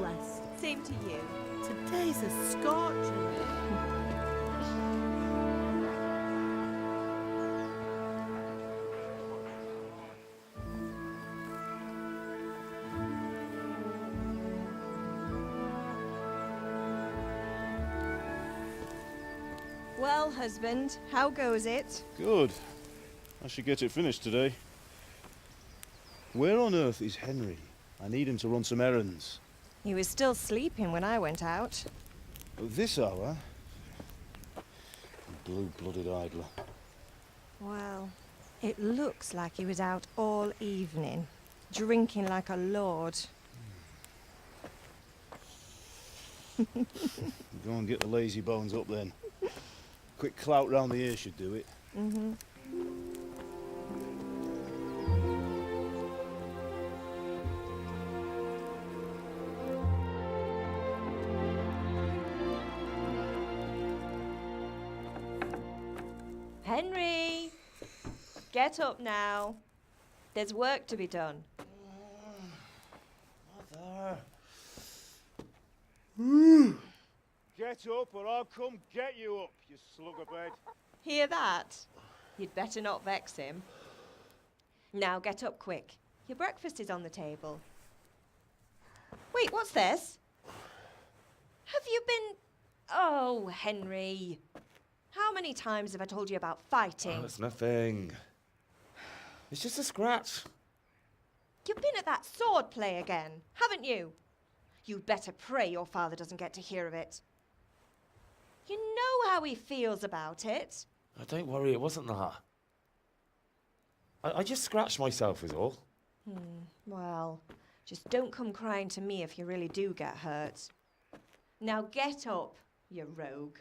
blessed. Same to you. Today's a scorcher. Well, husband, how goes it? Good. I should get it finished today. Where on earth is Henry? I need him to run some errands. He was still sleeping when I went out. At this hour? Blue-blooded idler. Well, it looks like he was out all evening, drinking like a lord. Go and get the lazy bones up then. Quick clout round the ear should do it. Mm-hmm. Henry! Get up now. There's work to be done. Mother. Get up or I'll come get you up, you slugabed. Hear that? You'd better not vex him. Now get up quick. Your breakfast is on the table. Wait, what's this? Have you been... Oh, Henry. How many times have I told you about fighting? Oh, it's nothing. It's just a scratch. You've been at that sword play again, haven't you? You'd better pray your father doesn't get to hear of it. You know how he feels about it. Oh, don't worry, it wasn't that. I just scratched myself is all. Well, just don't come crying to me if you really do get hurt. Now get up, you rogue.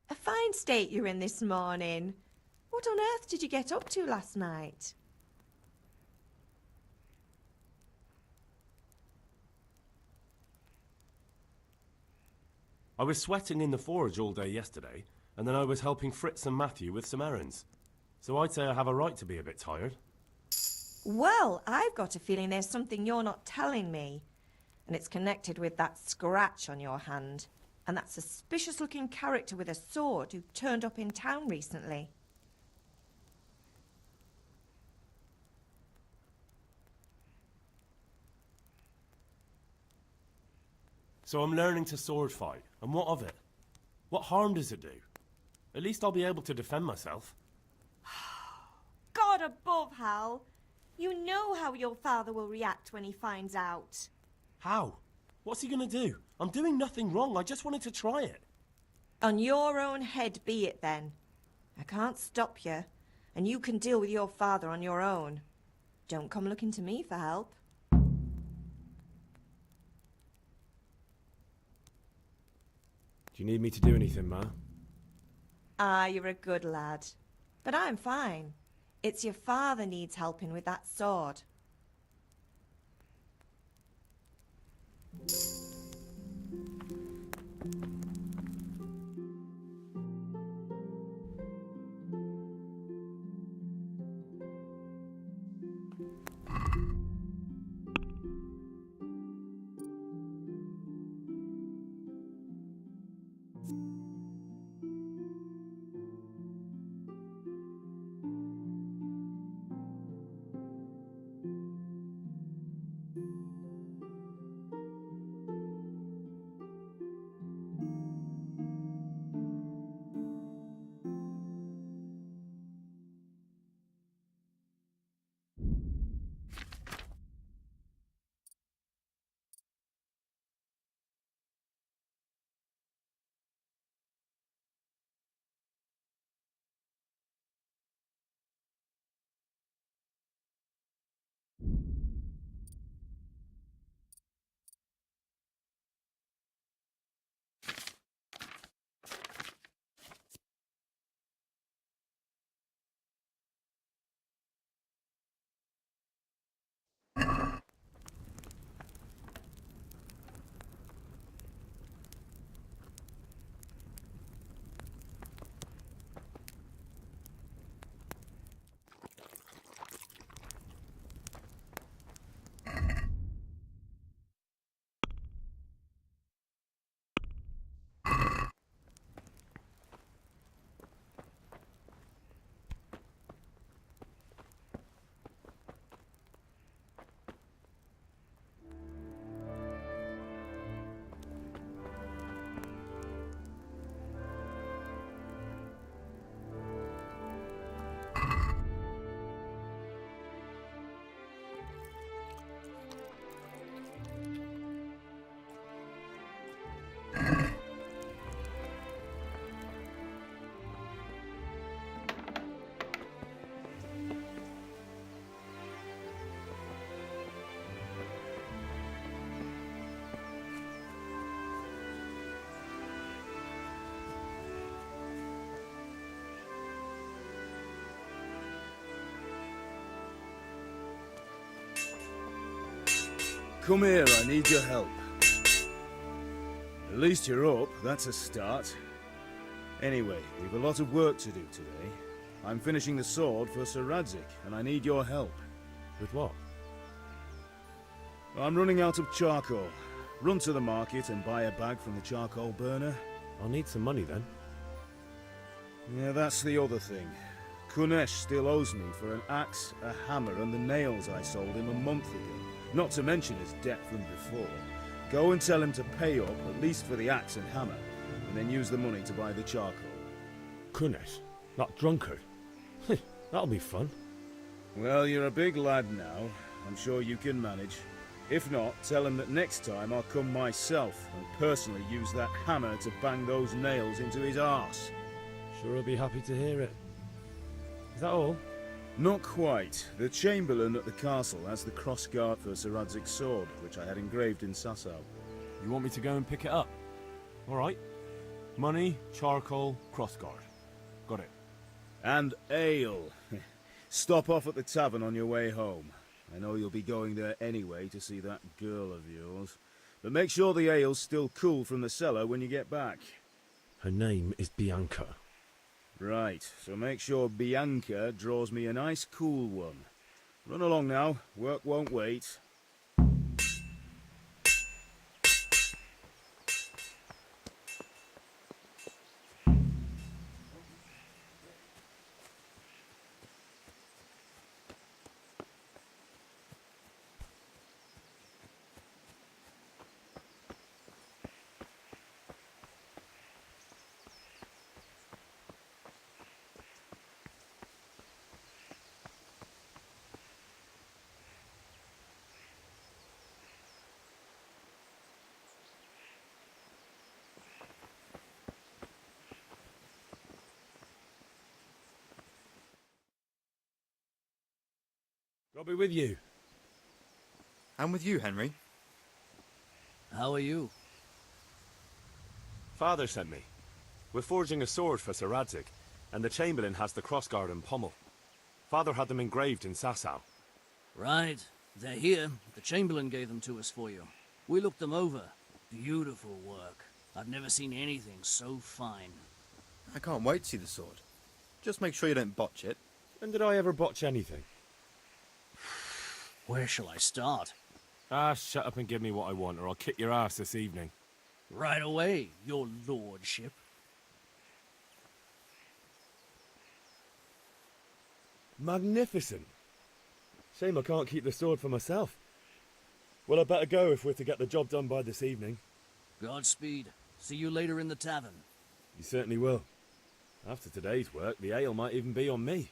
A fine state you're in this morning. What on earth did you get up to last night? I was sweating in the forge all day yesterday, and then I was helping Fritz and Matthew with some errands. So I'd say I have a right to be a bit tired. Well, I've got a feeling there's something you're not telling me. And it's connected with that scratch on your hand. And that suspicious-looking character with a sword who turned up in town recently. So I'm learning to sword fight, and what of it? What harm does it do? At least I'll be able to defend myself. God above, Hal! You know how your father will react when he finds out. How? What's he gonna do? I'm doing nothing wrong, I just wanted to try it. On your own head be it then. I can't stop you, and you can deal with your father on your own. Don't come looking to me for help. Do you need me to do anything, Ma? Ah, you're a good lad. But I'm fine. It's your father needs helping with that sword. Come here, I need your help. At least you're up, that's a start. Anyway, we've a lot of work to do today. I'm finishing the sword for Sir Radzik, and I need your help. With what? I'm running out of charcoal. Run to the market and buy a bag from the charcoal burner. I'll need some money then. Yeah, that's the other thing. Kunesh still owes me for an axe, a hammer, and the nails I sold him a month ago. Not to mention his debt from before. Go and tell him to pay up, at least for the axe and hammer, and then use the money to buy the charcoal. Kunesh? That drunkard? That'll be fun. Well, you're a big lad now. I'm sure you can manage. If not, tell him that next time I'll come myself and personally use that hammer to bang those nails into his arse. Sure he'll be happy to hear it. Is that all? Not quite. The Chamberlain at the castle has the crossguard for Sir Radzik's sword, which I had engraved in Sasau. You want me to go and pick it up? Alright. Money, charcoal, crossguard. Got it. And ale. Stop off at the tavern on your way home. I know you'll be going there anyway to see that girl of yours. But make sure the ale's still cool from the cellar when you get back. Her name is Bianca. Right, so make sure Bianca draws me a nice cool one. Run along now, work won't wait. I'll be with you. I'm with you, Henry. How are you? Father sent me. We're forging a sword for Sir Radzik, and the Chamberlain has the crossguard and pommel. Father had them engraved in Sasau. Right. They're here. The Chamberlain gave them to us for you. We looked them over. Beautiful work. I've never seen anything so fine. I can't wait to see the sword. Just make sure you don't botch it. When did I ever botch anything? Where shall I start? Ah, shut up and give me what I want, or I'll kick your ass this evening. Right away, your lordship. Magnificent. Shame I can't keep the sword for myself. Well, I better go if we're to get the job done by this evening. Godspeed. See you later in the tavern. You certainly will. After today's work, the ale might even be on me.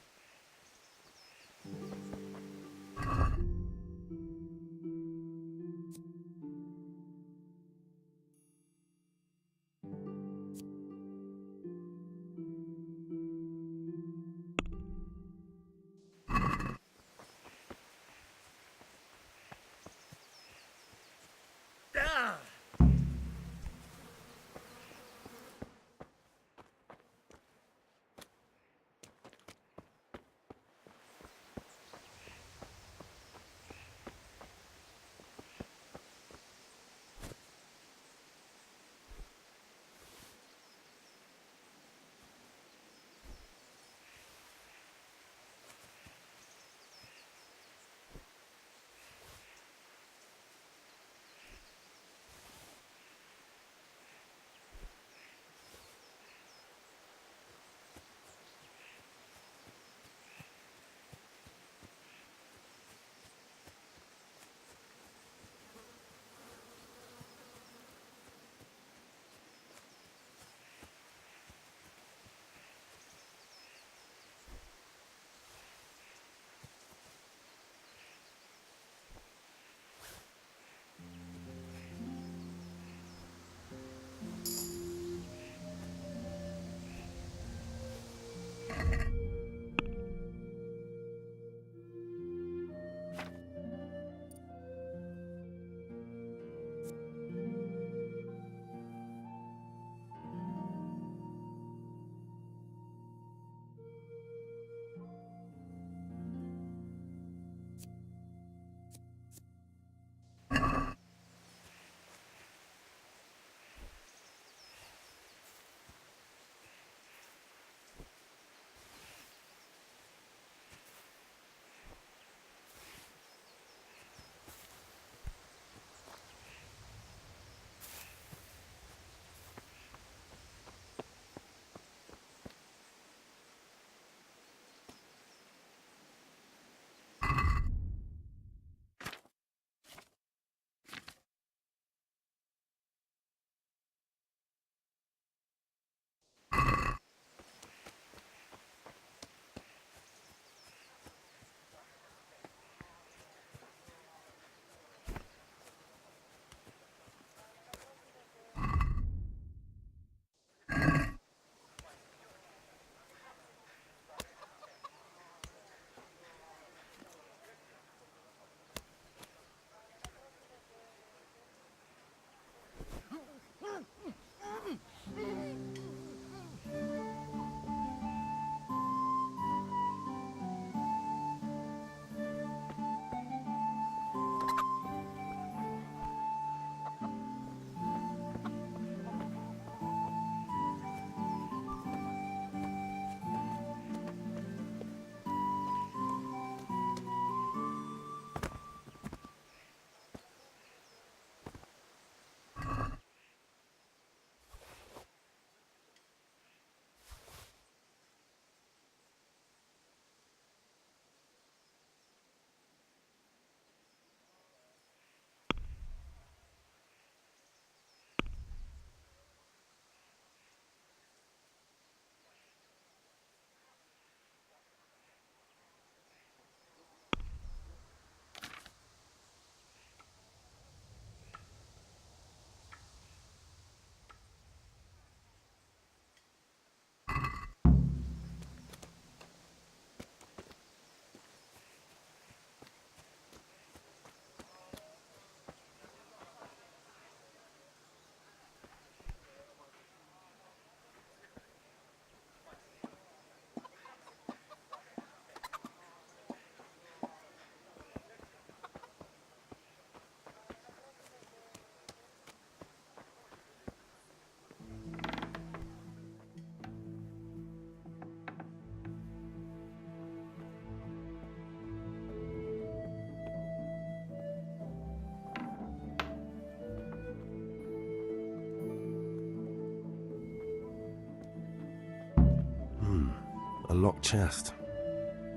A locked chest.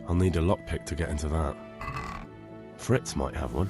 I'll need a lockpick to get into that. Fritz might have one.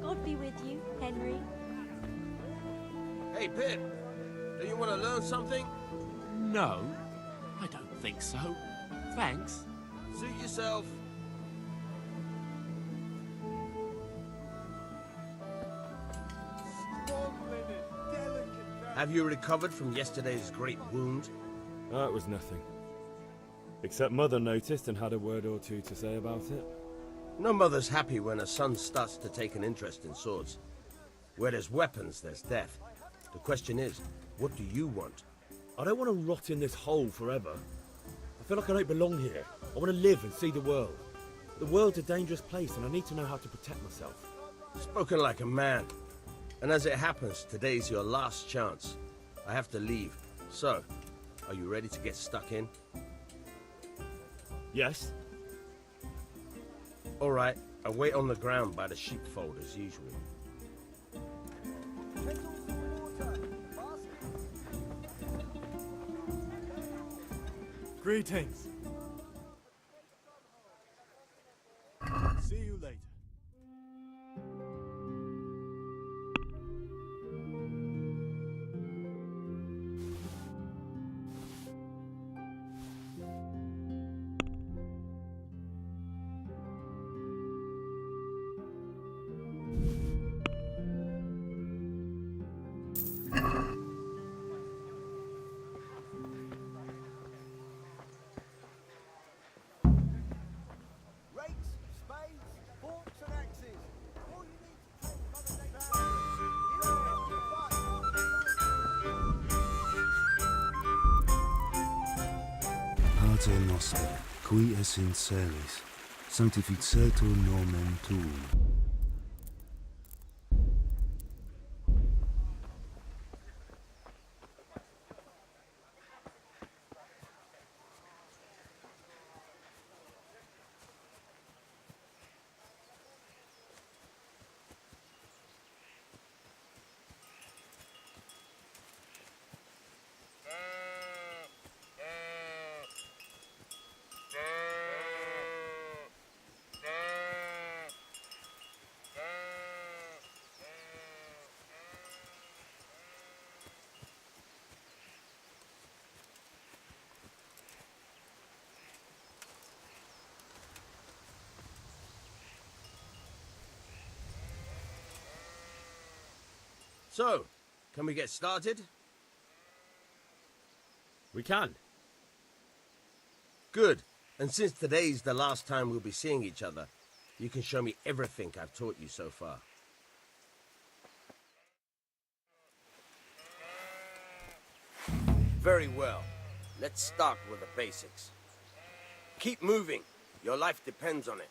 God be with you, Henry. Hey, Pip, do you want to learn something? No, I don't think so. Thanks. Suit yourself. Have you recovered from yesterday's great wound? That was nothing. Except Mother noticed and had a word or two to say about it. No mother's happy when a son starts to take an interest in swords. Where there's weapons, there's death. The question is, what do you want? I don't want to rot in this hole forever. I feel like I don't belong here. I want to live and see the world. The world's a dangerous place and I need to know how to protect myself. Spoken like a man. And as it happens, today's your last chance. I have to leave. So, are you ready to get stuck in? Yes? All right, I'll wait on the ground by the sheepfold as usual. Greetings. See you later. Pater noster, qui es in celis, sanctificetur nomen tuum. So, can we get started? We can. Good. And since today's the last time we'll be seeing each other, you can show me everything I've taught you so far. Very well. Let's start with the basics. Keep moving. Your life depends on it.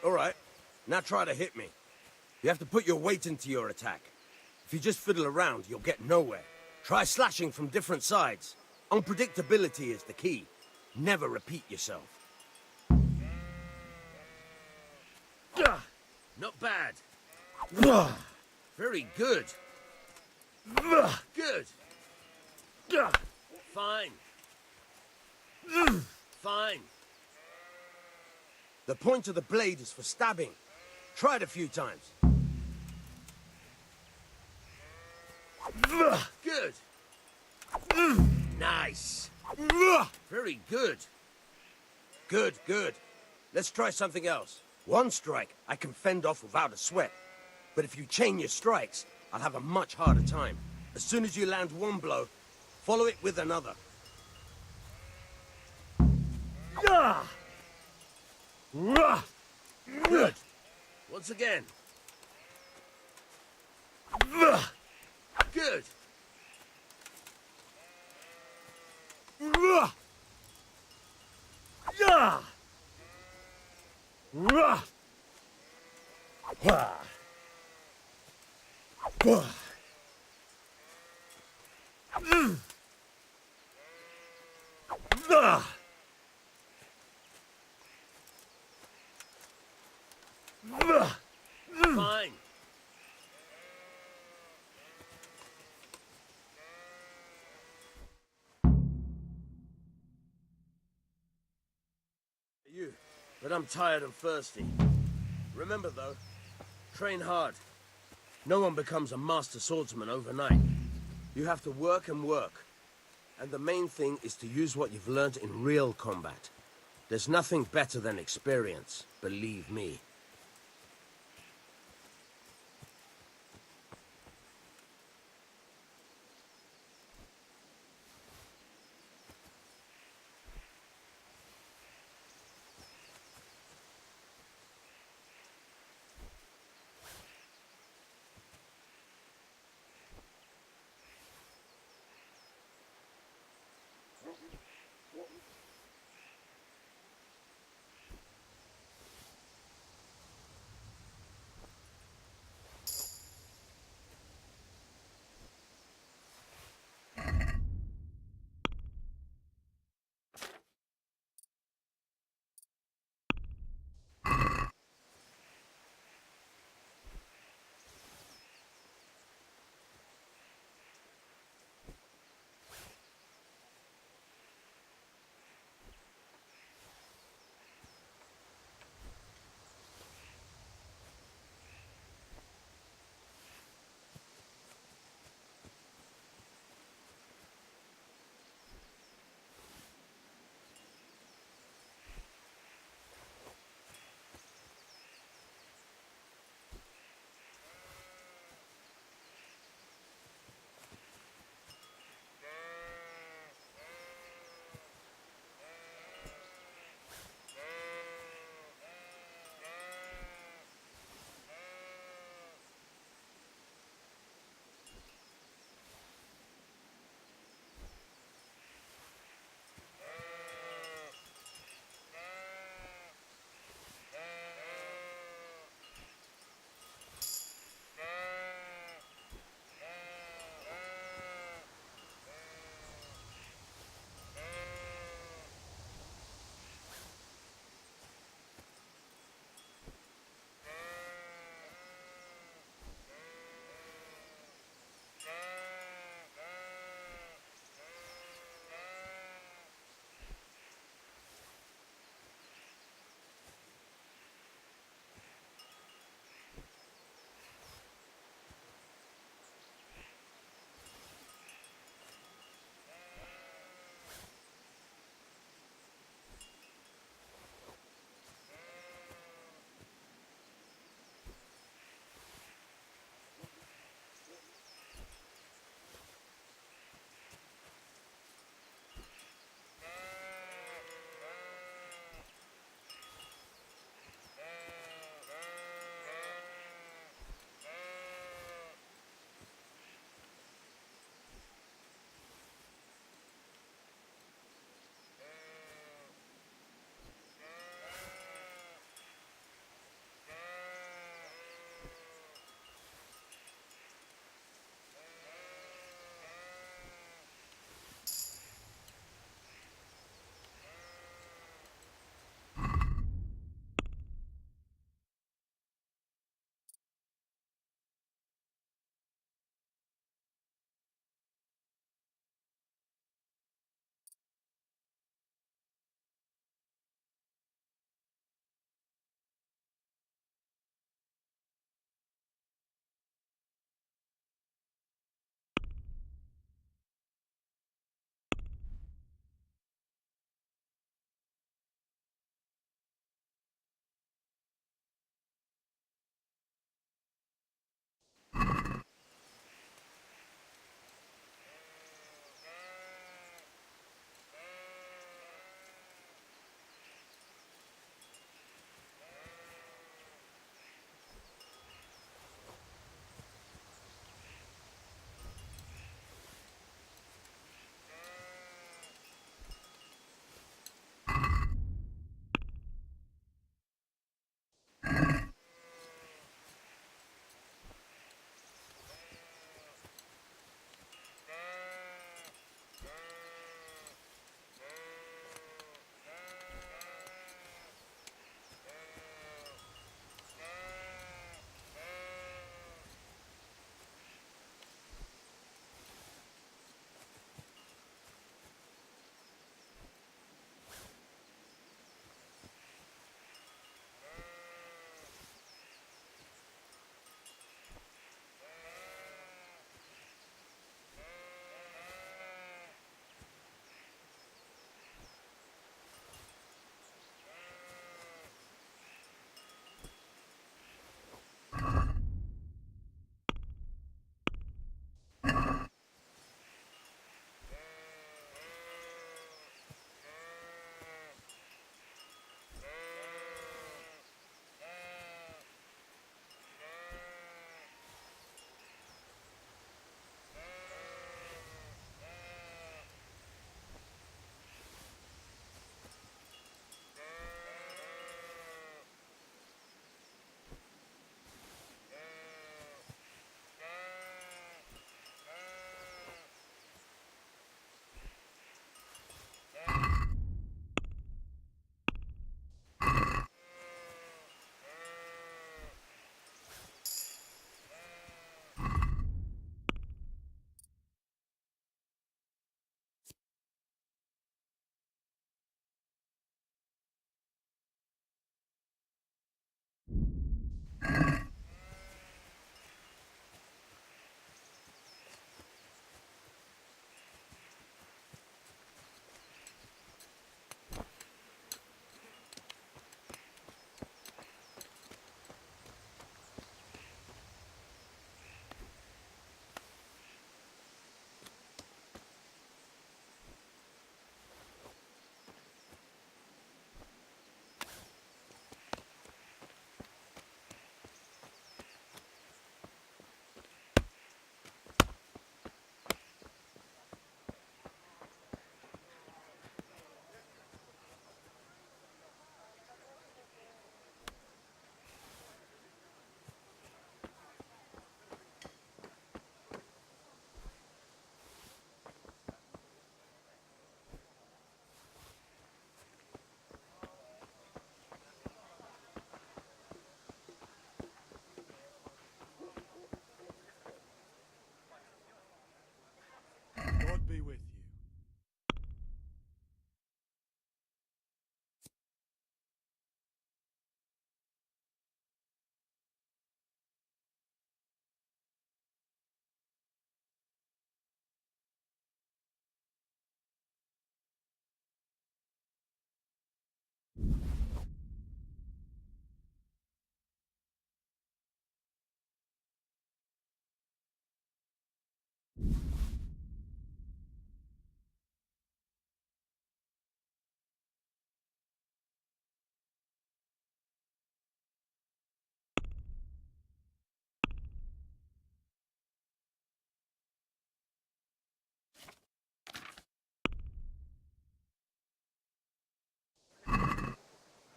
All right. Now try to hit me. You have to put your weight into your attack. If you just fiddle around, you'll get nowhere. Try slashing from different sides. Unpredictability is the key. Never repeat yourself. Not bad. Very good. Good. Fine. Fine. The point of the blade is for stabbing. Try it a few times. Good. Nice. Very good. Good. Let's try something else. One strike, I can fend off without a sweat. But if you chain your strikes, I'll have a much harder time. As soon as you land one blow, follow it with another. Good. Once again. Good. Fine. You, but I'm tired and thirsty. Remember though, train hard. No one becomes a master swordsman overnight. You have to work and work. And the main thing is to use what you've learned in real combat. There's nothing better than experience, believe me.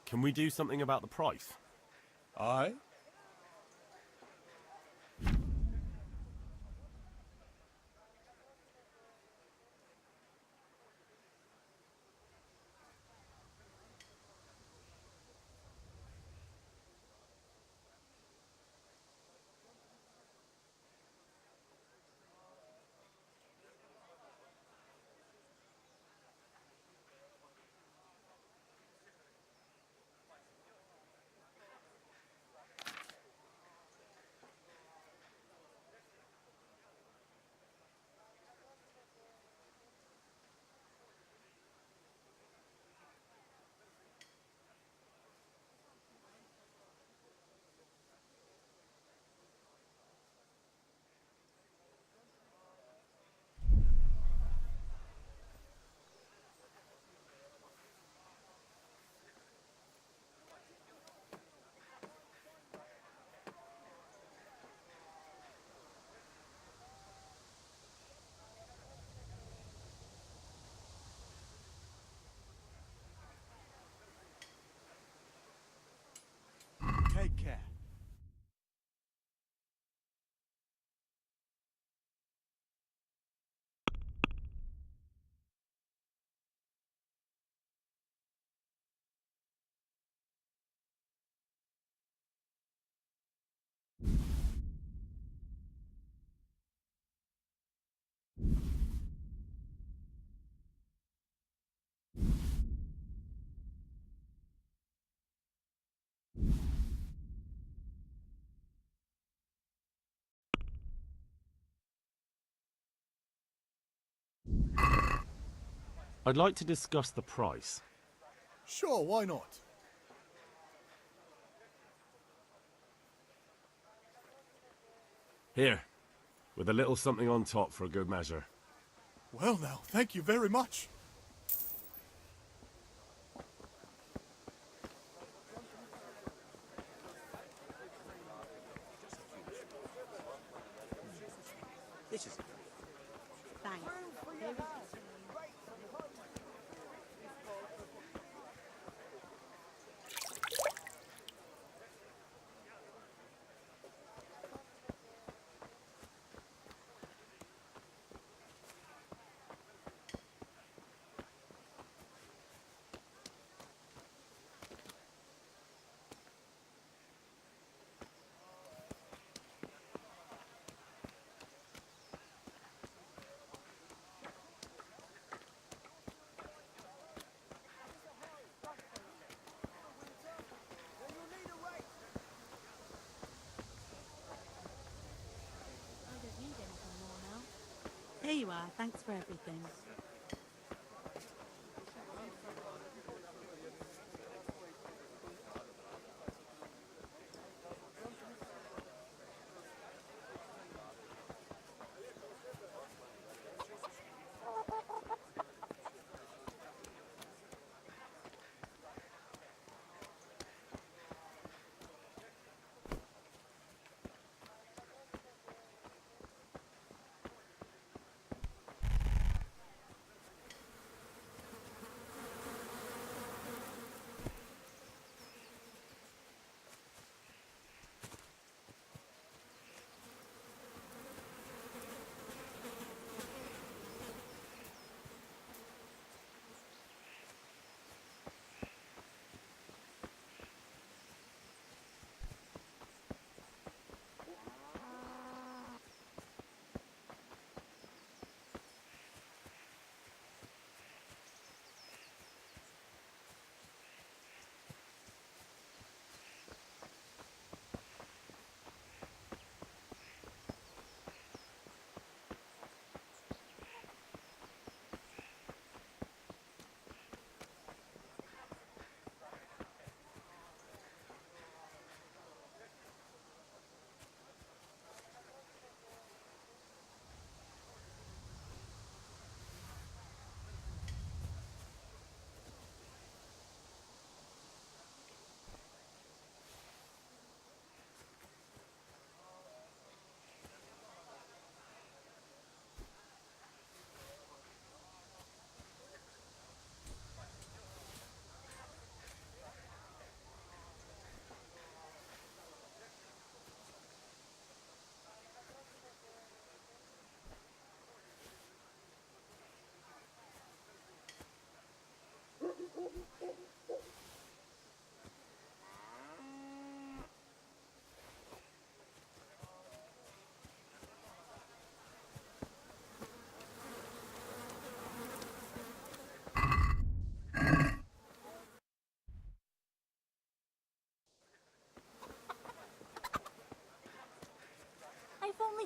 Can we do something about the price? Aye? Take care. I'd like to discuss the price. Sure, why not? Here, with a little something on top for a good measure. Well now, thank you very much. This is... Thanks. I don't need anything more now. Here you are. Thanks for everything.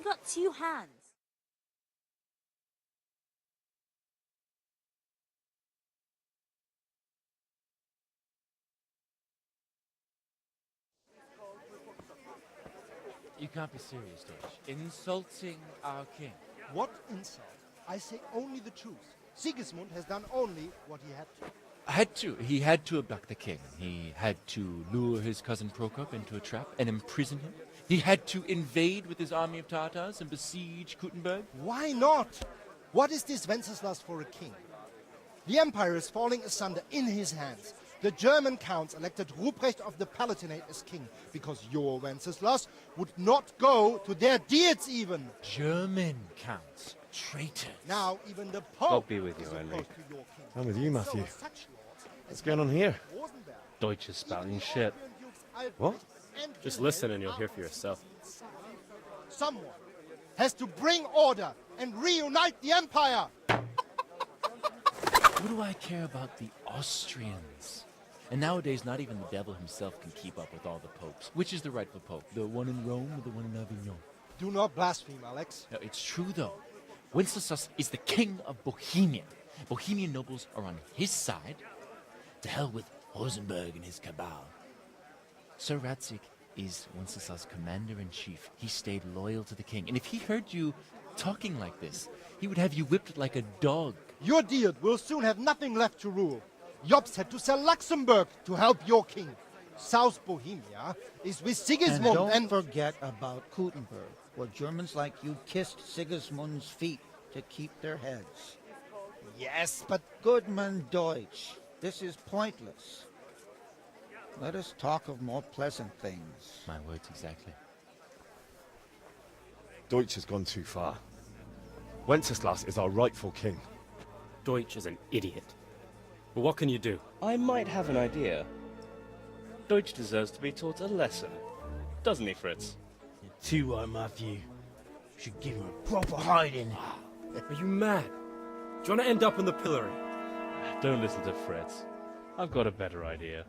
only got 2 hands. You can't be serious, Deutsch. Insulting our king. What insult? I say only the truth. Sigismund has done only what he had to. He had to abduct the king. He had to lure his cousin Prokop into a trap and imprison him. He had to invade with his army of Tatars and besiege Kuttenberg. Why not? What is this Wenceslas for a king? The empire is falling asunder in his hands. The German counts elected Ruprecht of the Palatinate as king because your Wenceslas would not go to their deeds even. German counts. Traitors. Now even the Pope God be with you, is Henry. opposed to your king. I'm with you, Matthew. So such lords What's as going on here? Rosenberg, Deutsch is spouting shit. What? and Just Wilhelm listen and you'll are hear for yourself. Someone has to bring order and reunite the empire. What do I care about the Austrians? And nowadays, not even the devil himself can keep up with all the popes. Which is the rightful pope? The one in Rome or the one in Avignon? Do not blaspheme, Alex. No, it's true, though. Wenceslas is the king of Bohemia. Bohemian nobles are on his side. To hell with Rosenberg and his cabal. Sir Radzik is Wenceslas' commander-in-chief. He stayed loyal to the king. And if he heard you talking like this, he would have you whipped like a dog. Your deed will soon have nothing left to rule. Jobst had to sell Luxembourg to help your king. South Bohemia is with Sigismund and don't forget about Kuttenberg, where Germans like you kissed Sigismund's feet to keep their heads. Yes, but Goodman Deutsch, this is pointless. Let us talk of more pleasant things. My words exactly. Deutsch has gone too far. Wenceslas is our rightful king. Deutsch is an idiot. But what can you do? I might have an idea. Deutsch deserves to be taught a lesson. Doesn't he, Fritz? You're too right, Matthew. Should give him a proper hiding. Are you mad? Do you want to end up on the pillory? Don't listen to Fritz. I've got a better idea.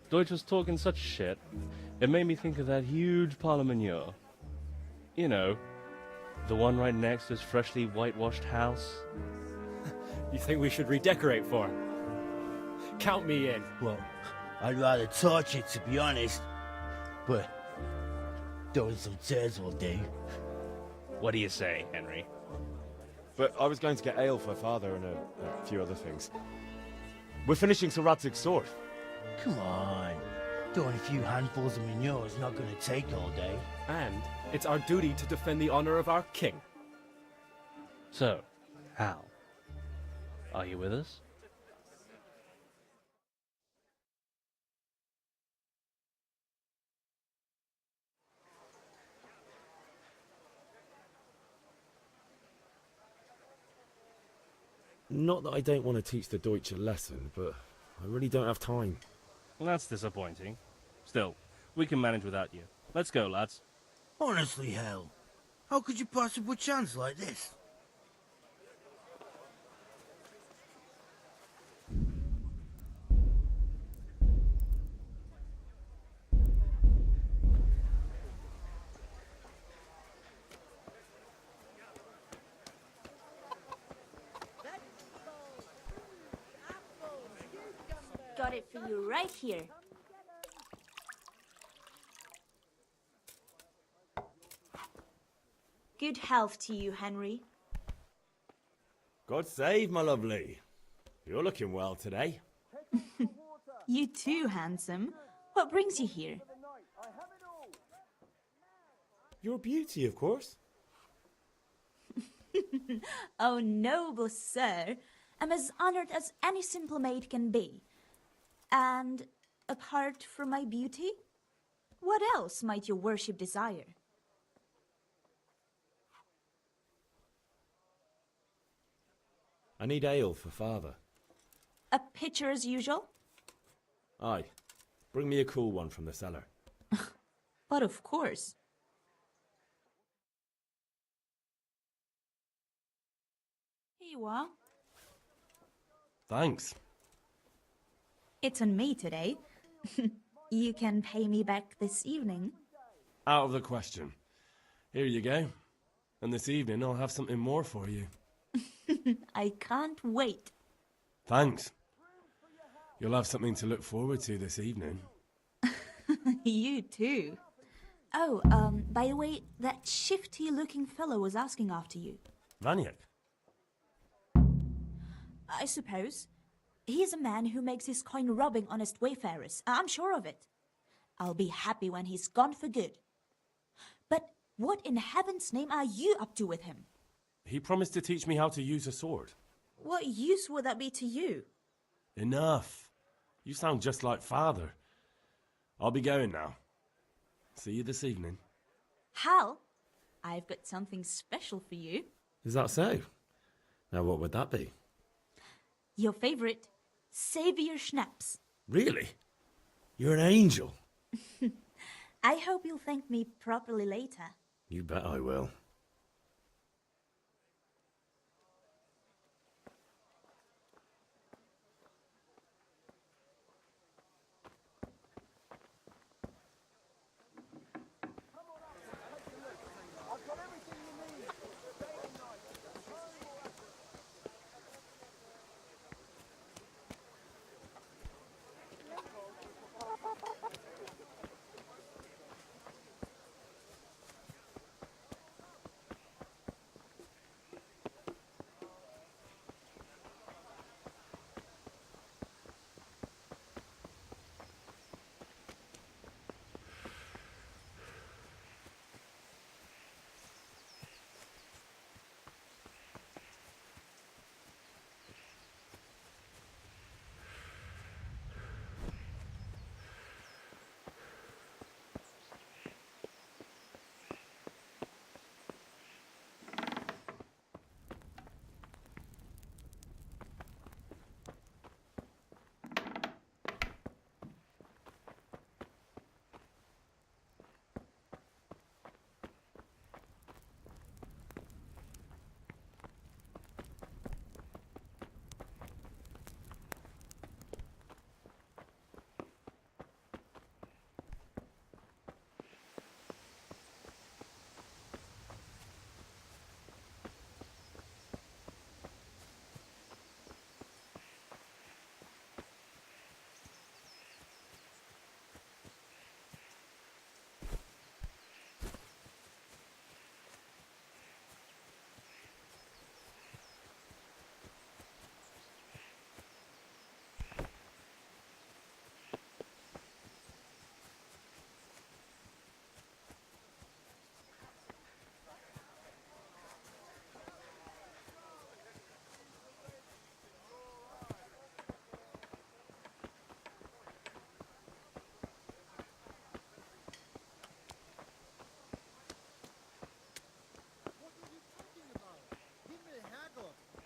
Deutsch was talking such shit, it made me think of that huge parliament. You know, the one right next to his freshly whitewashed house. You think we should redecorate for him? Count me in. Well, I'd rather torch it, to be honest. But throwing some tears will do. What do you say, Henry? But I was going to get ale for father and a few other things. We're finishing Sir Radzig's sword. Come on. Throwing a few handfuls of manure is not going to take all day. And it's our duty to defend the honor of our king. So, Hal, are you with us? Not that I don't want to teach the Deutsch a lesson, but I really don't have time. Well, that's disappointing. Still, we can manage without you. Let's go, lads. Honestly, Hal, how could you pass up a chance like this? Got it for you right here. Good health to you, Henry. God save, my lovely. You're looking well today. You too, handsome. What brings you here? Your beauty, of course. Oh, noble sir. I'm as honored as any simple maid can be. And apart from my beauty, what else might your worship desire? I need ale for father. A pitcher as usual? Aye. Bring me a cool one from the cellar. But of course. Here you are. Thanks. It's on me today. You can pay me back this evening. Out of the question. Here you go. And this evening I'll have something more for you. I can't wait. Thanks. You'll have something to look forward to this evening. You too. Oh, by the way, that shifty-looking fellow was asking after you. Vaniak? I suppose. He's a man who makes his coin robbing honest wayfarers. I'm sure of it. I'll be happy when he's gone for good. But what in heaven's name are you up to with him? He promised to teach me how to use a sword. What use would that be to you? Enough. You sound just like father. I'll be going now. See you this evening. Hal, I've got something special for you. Is that so? Now, what would that be? Your favorite, Savior Schnapps. Really? You're an angel. I hope you'll thank me properly later. You bet I will.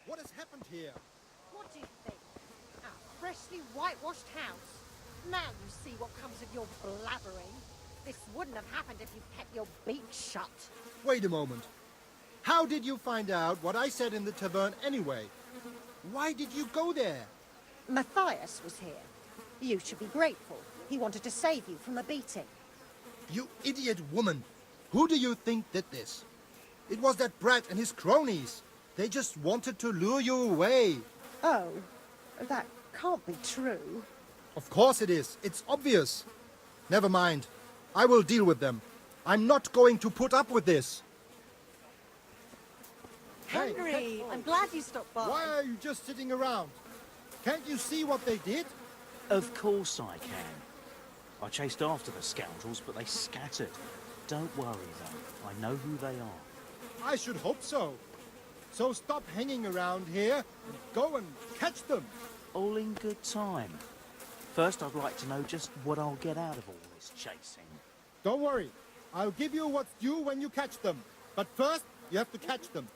What has happened here? What do you think? A freshly whitewashed house. Now you see what comes of your blabbering. This wouldn't have happened if you'd kept your beak shut. Wait a moment. How did you find out what I said in the tavern anyway? Why did you go there? Matthias was here. You should be grateful. He wanted to save you from a beating. You idiot woman! Who do you think did this? It was that brat and his cronies. They just wanted to lure you away. Oh, that can't be true. Of course it is. It's obvious. Never mind. I will deal with them. I'm not going to put up with this. Henry, Hey, I'm glad you stopped by. Why are you just sitting around? Can't you see what they did? Of course I can. I chased after the scoundrels, but they scattered. Don't worry, though. I know who they are. I should hope so. So stop hanging around here and go and catch them. All in good time. First, I'd like to know just what I'll get out of all this chasing. Don't worry. I'll give you what's due when you catch them. But first, you have to catch them.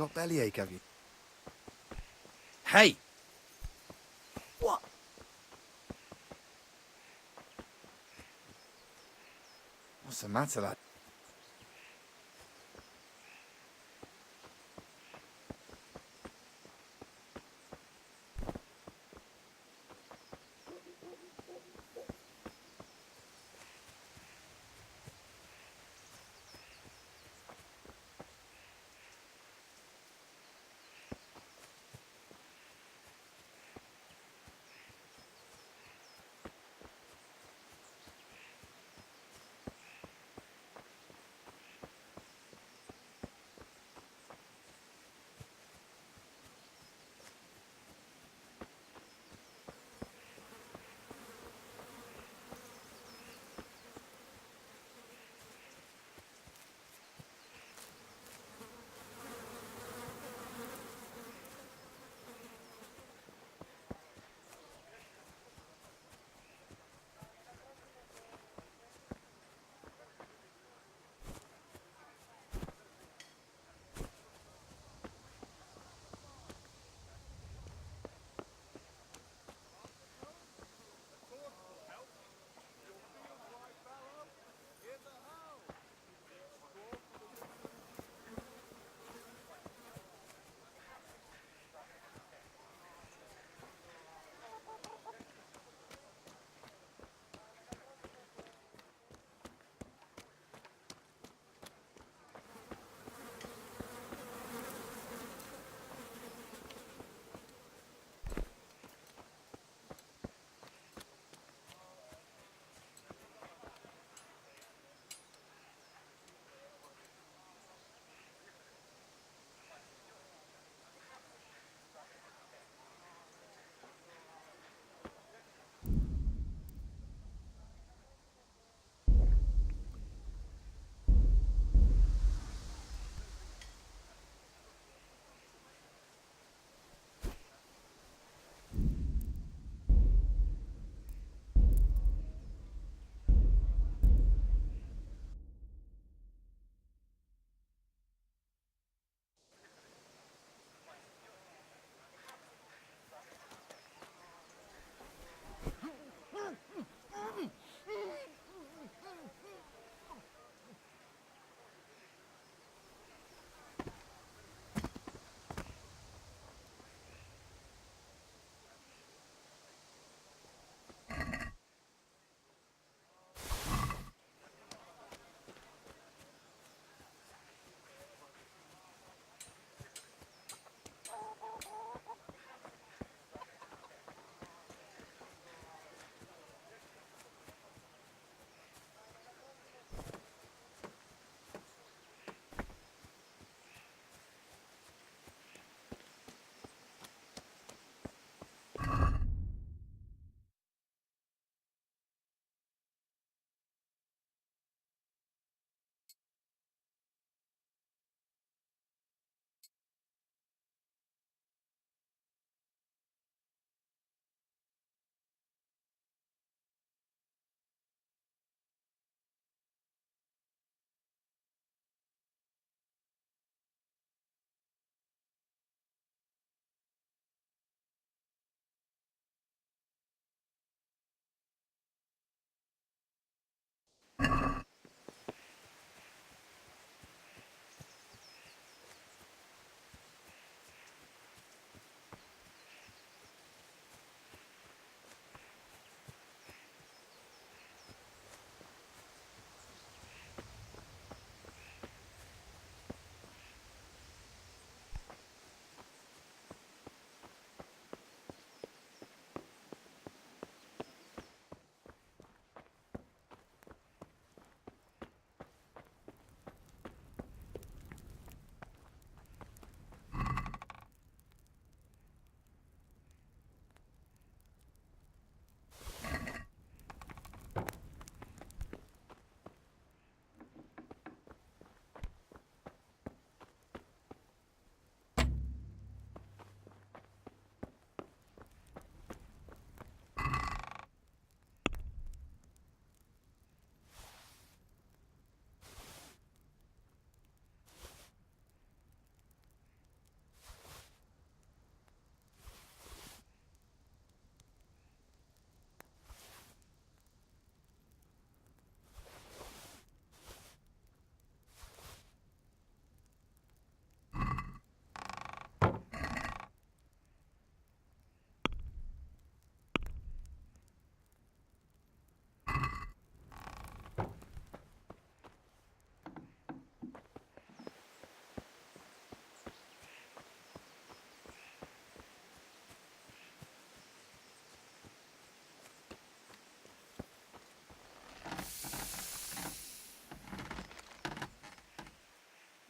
got bellyache, have you? Hey! What? What's the matter, lad?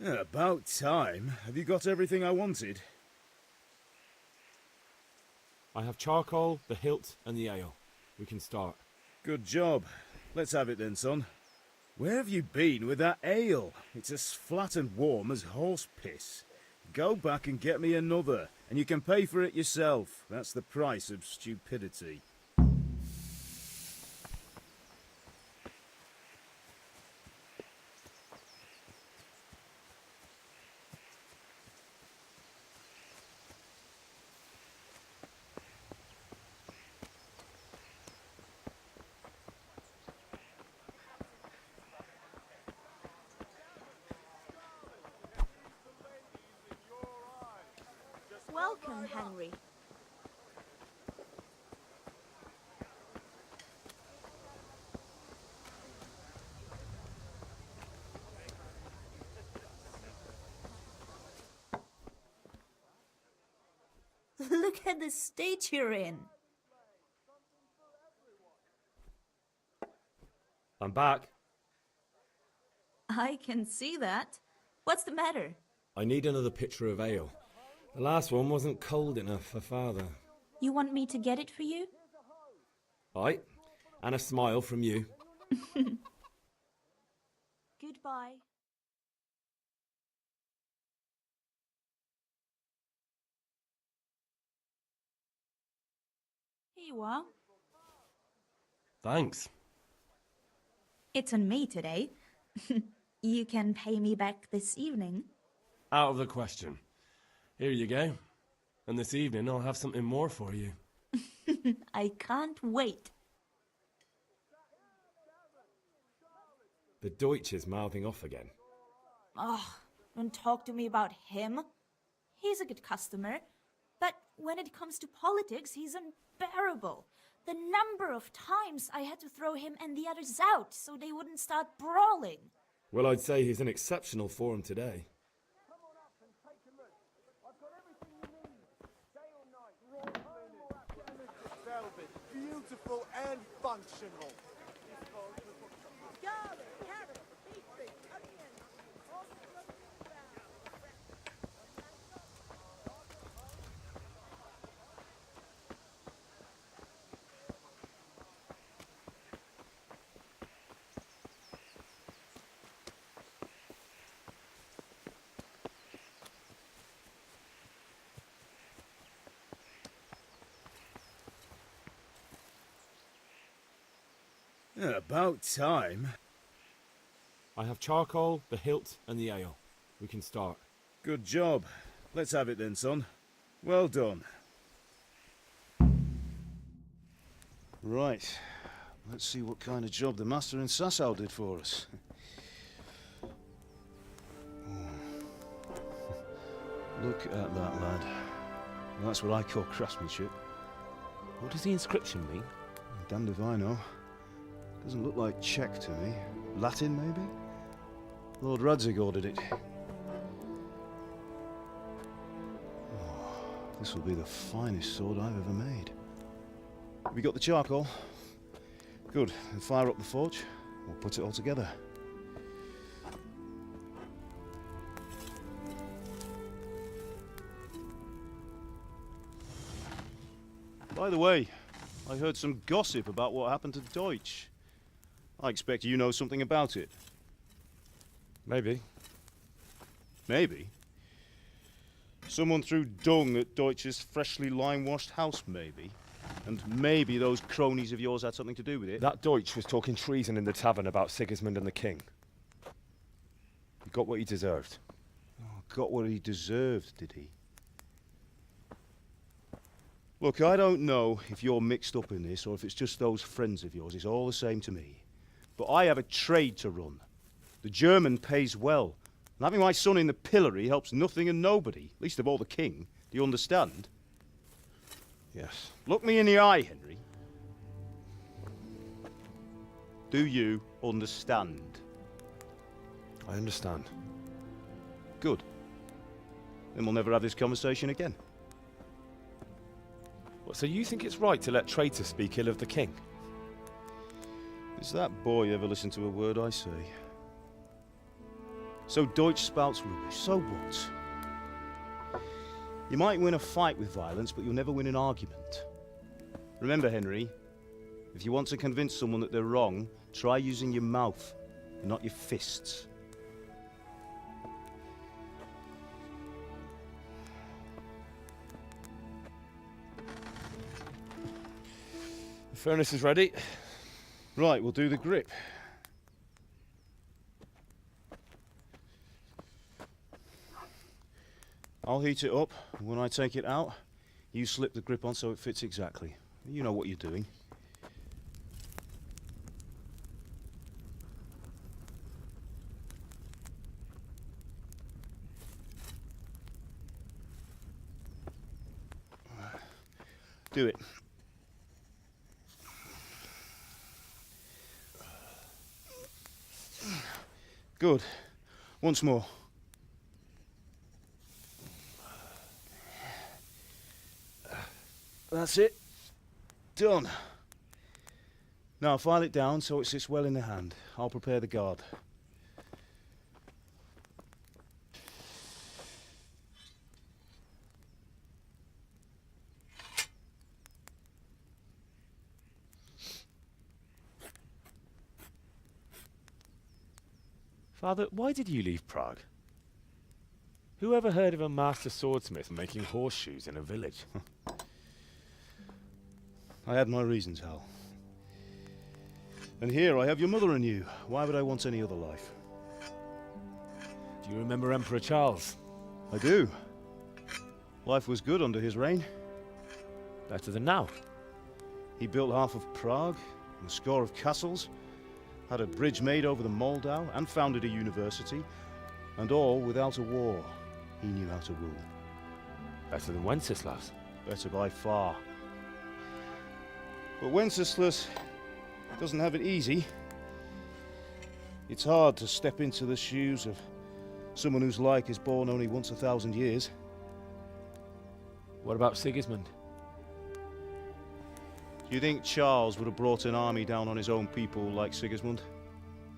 About time. Have you got everything I wanted? I have charcoal, the hilt, and the ale. We can start. Good job. Let's have it then, son. Where have you been with that ale? It's as flat and warm as horse piss. Go back and get me another, and you can pay for it yourself. That's the price of stupidity. Welcome, Henry. Look at the state you're in. I'm back. I can see that. What's the matter? I need another pitcher of ale. The last one wasn't cold enough for Father. You want me to get it for you? Aye, and a smile from you. Goodbye. Here you are. Thanks. It's on me today. You can pay me back this evening. Out of the question. Here you go. And this evening I'll have something more for you. I can't wait. The Deutsch is mouthing off again. Oh, don't talk to me about him. He's a good customer, but when it comes to politics, he's unbearable. The number of times I had to throw him and the others out so they wouldn't start brawling. Well, I'd say he's in exceptional form today. Velvet, beautiful and functional. About time. I have charcoal, the hilt, and the ale. We can start. Good job. Let's have it then, son. Well done. Right. Let's see what kind of job the master in Sasau did for us. Look at that, lad. Well, that's what I call craftsmanship. What does the inscription mean? Damned if I know. Doesn't look like Czech to me. Latin, maybe? Lord Radzig ordered it. Oh, this will be the finest sword I've ever made. Have you got the charcoal? Good. Then fire up the forge. We'll put it all together. By the way, I heard some gossip about what happened to Deutsch. I expect you know something about it. Maybe. Maybe? Someone threw dung at Deutsch's freshly lime-washed house, maybe? And maybe those cronies of yours had something to do with it? That Deutsch was talking treason in the tavern about Sigismund and the king. He got what he deserved. Oh, got what he deserved, did he? Look, I don't know if you're mixed up in this or if it's just those friends of yours. It's all the same to me. But I have a trade to run. The German pays well. And having my son in the pillory helps nothing and nobody, least of all the king. Do you understand? Yes. Look me in the eye, Henry. Do you understand? I understand. Good. Then we'll never have this conversation again. What, so you think it's right to let traitors speak ill of the king? Does that boy ever listen to a word I say? So Deutsch spouts rubbish. So what? You might win a fight with violence, but you'll never win an argument. Remember, Henry, if you want to convince someone that they're wrong, try using your mouth, and not your fists. The furnace is ready. Right, we'll do the grip. I'll heat it up, and when I take it out, you slip the grip on so it fits exactly. You know what you're doing. Do it. Good. Once more. That's it. Done. Now file it down so it sits well in the hand. I'll prepare the guard. Father, why did you leave Prague? Who ever heard of a master swordsmith making horseshoes in a village? I had my reasons, Hal. And here I have your mother and you. Why would I want any other life? Do you remember Emperor Charles? I do. Life was good under his reign. Better than now. He built half of Prague, and a score of castles, had a bridge made over the Moldau, and founded a university, and all without a war. He knew how to rule. Better than Wenceslas. Better by far. But Wenceslas doesn't have it easy. It's hard to step into the shoes of someone whose like is born only once 1,000 years. What about Sigismund? Do you think Charles would have brought an army down on his own people like Sigismund?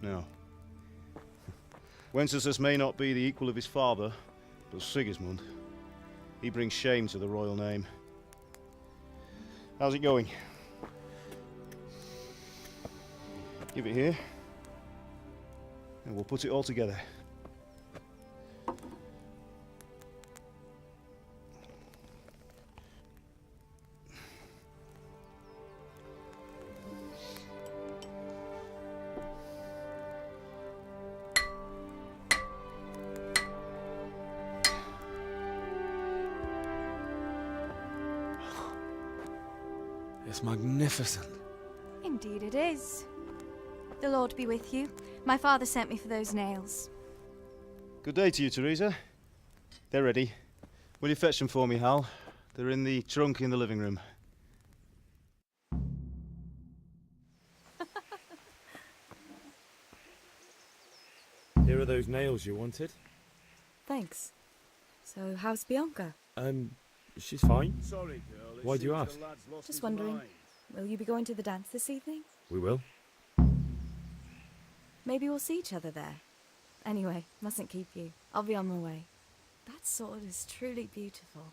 No. Wenceslas may not be the equal of his father, but Sigismund, he brings shame to the royal name. How's it going? Give it here, and we'll put it all together. It's magnificent. Indeed it is. The Lord be with you. My father sent me for those nails. Good day to you, Teresa. They're ready. Will you fetch them for me, Hal? They're in the trunk in the living room. Here are those nails you wanted. Thanks. So, how's Bianca? She's fine. Sorry, girl. Why do you ask? Just wondering, will you be going to the dance this evening? We will. Maybe we'll see each other there. Anyway, mustn't keep you. I'll be on my way. That sword is truly beautiful.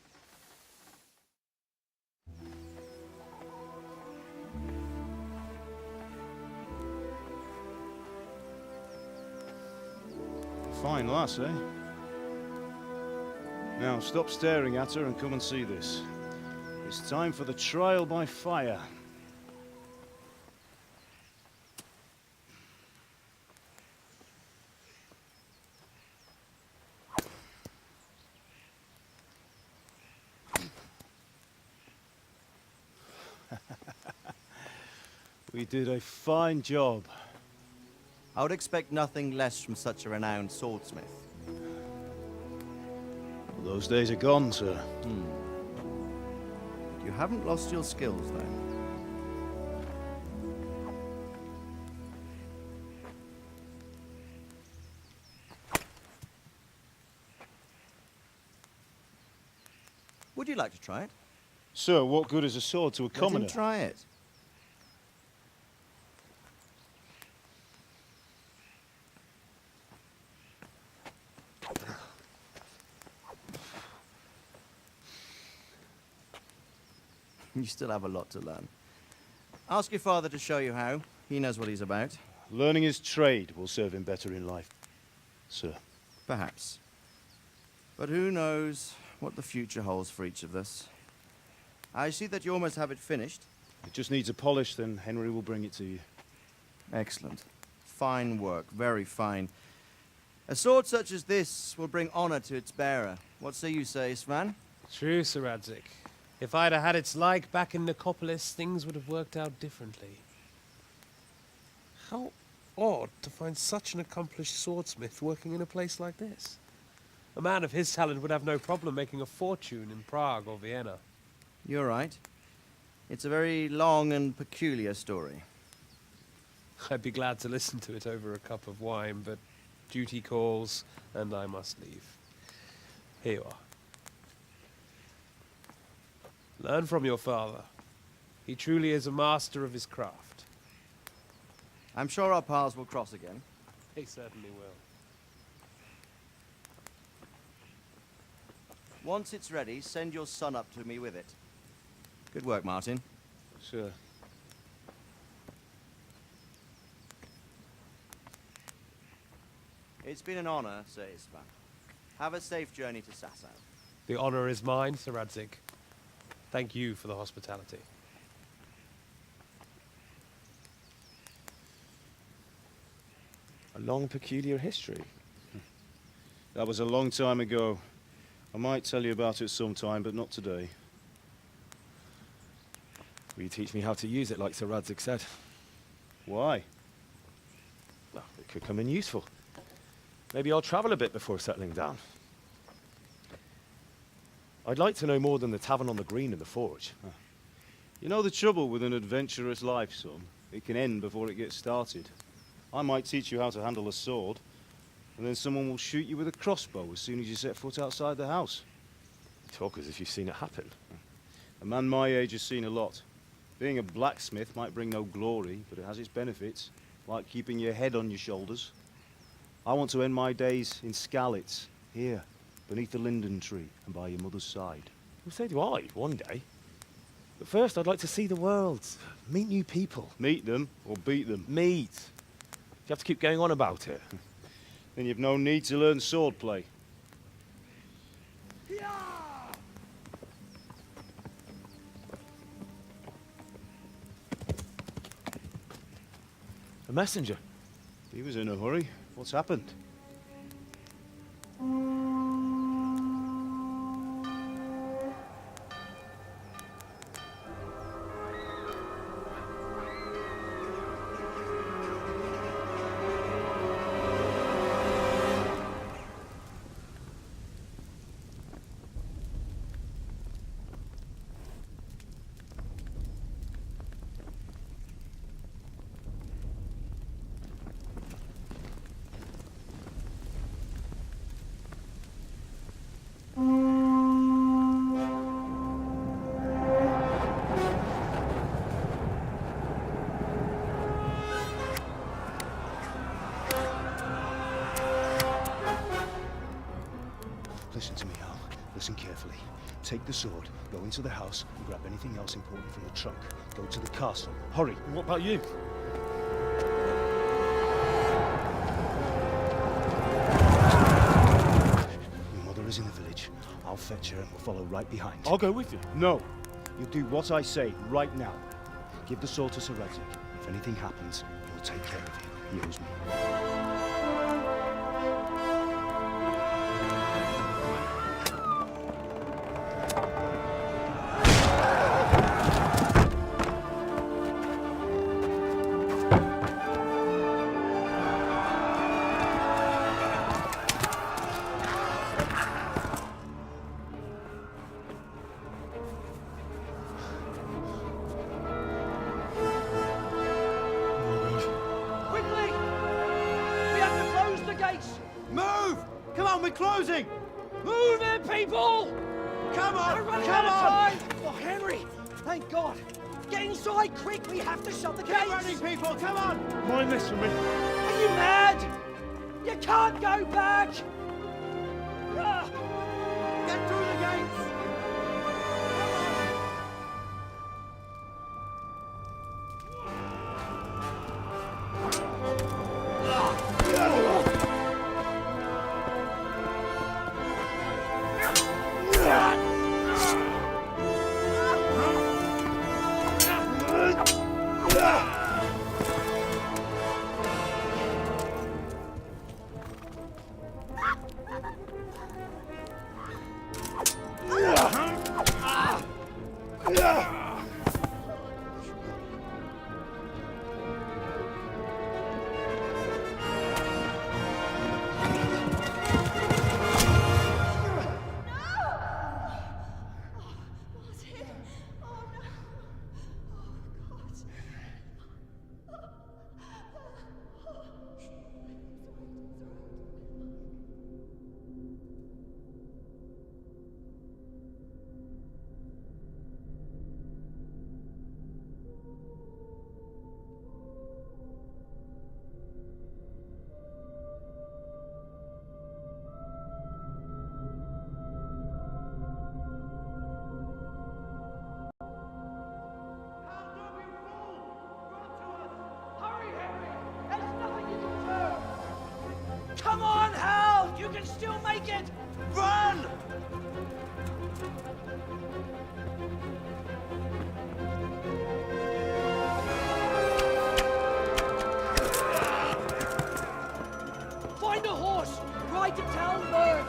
Fine lass, eh? Now stop staring at her and come and see this. It's time for the trial by fire. We did a fine job. I would expect nothing less from such a renowned swordsmith. Well, those days are gone, sir. You haven't lost your skills, then? Would you like to try it? Sir, what good is a sword to a commoner? Let him try it. You still have a lot to learn. Ask your father to show you how. He knows what he's about. Learning his trade will serve him better in life, sir. Perhaps. But who knows what the future holds for each of us. I see that you almost have it finished. It just needs a polish, then Henry will bring it to you. Excellent. Fine work, very fine. A sword such as this will bring honor to its bearer. What say you, Svan? True, Sir Radzik. If I'd have had its like back in Nicopolis, things would have worked out differently. How odd to find such an accomplished swordsmith working in a place like this. A man of his talent would have no problem making a fortune in Prague or Vienna. You're right. It's a very long and peculiar story. I'd be glad to listen to it over a cup of wine, but duty calls, and I must leave. Here you are. Learn from your father. He truly is a master of his craft. I'm sure our paths will cross again. They certainly will. Once it's ready, send your son up to me with it. Good work, Martin. Sure. It's been an honor, Sir Istvan. Have a safe journey to Sasau. The honor is mine, Sir Radzik. Thank you for the hospitality. A long, peculiar history. That was a long time ago. I might tell you about it sometime, but not today. Will you teach me how to use it, like Sir Radzik said? Why? Well, it could come in useful. Maybe I'll travel a bit before settling down. I'd like to know more than the tavern on the green and the forge. You know the trouble with an adventurous life, son? It can end before it gets started. I might teach you how to handle a sword, and then someone will shoot you with a crossbow as soon as you set foot outside the house. You talk as if you've seen it happen. A man my age has seen a lot. Being a blacksmith might bring no glory, but it has its benefits, like keeping your head on your shoulders. I want to end my days in Skalitz, here, beneath the linden tree and by your mother's side. Well, so do I, one day. But first, I'd like to see the world, meet new people. Meet them or beat them? Meet. You have to keep going on about it. Then you've no need to learn swordplay. A messenger. He was in a hurry. What's happened? Listen to me, Al. Listen carefully. Take the sword, go into the house, and grab anything else important from the trunk. Go to the castle. Hurry. And what about you? Your mother is in the village. I'll fetch her and we'll follow right behind. I'll go with you. No. You'll do what I say right now. Give the sword to Sir Radzik. If anything happens, he'll take care of you. He owes me. Closing! Move it, people! Come on! We're running Come out of on! time! Oh, Henry! Thank God! Get inside, quick! We have to shut the gates! Get running, people! Come on! Mind this for me. Are you mad? You can't go back! Get through the gates! Come on, Hal! You can still make it! Run! Find a horse! Ride to Talberg!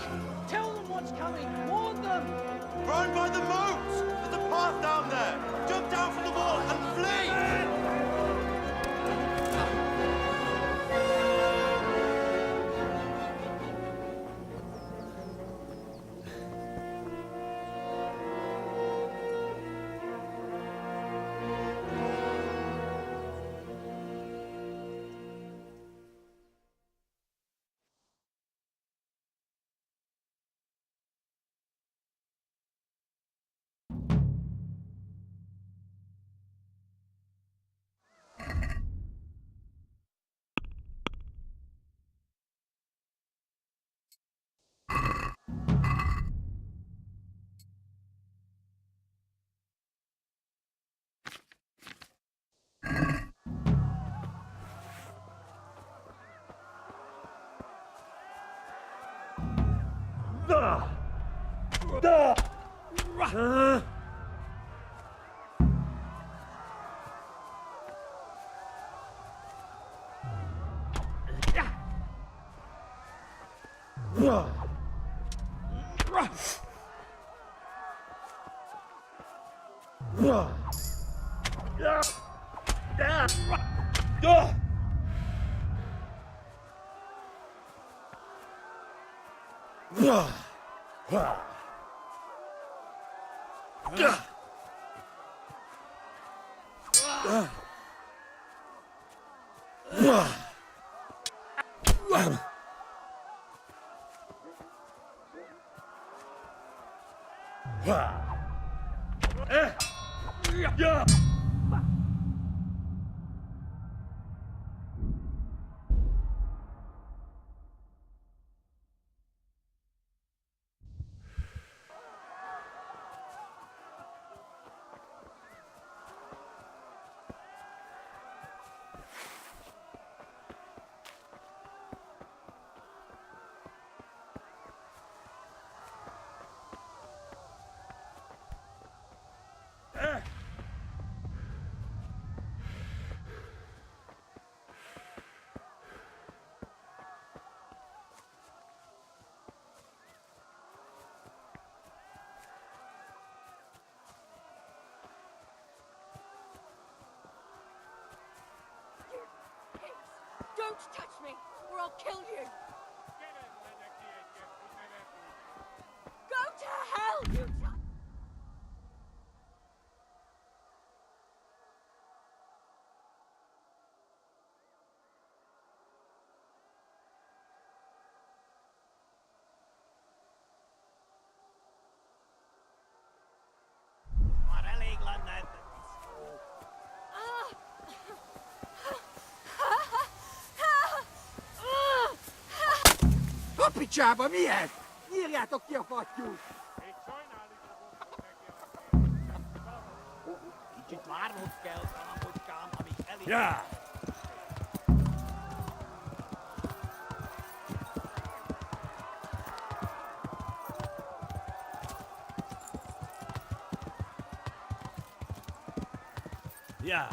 Tell them what's coming! Warn them! Run by the moat! There's a path down there! Jump down from the wall and flee! Don't touch me, or I'll kill you! Go to hell, you Picsába, mi ez? Írjátok ki a fattyút! Kicsit várnod kell, kalamocskám, amíg elég... Ja! Ja!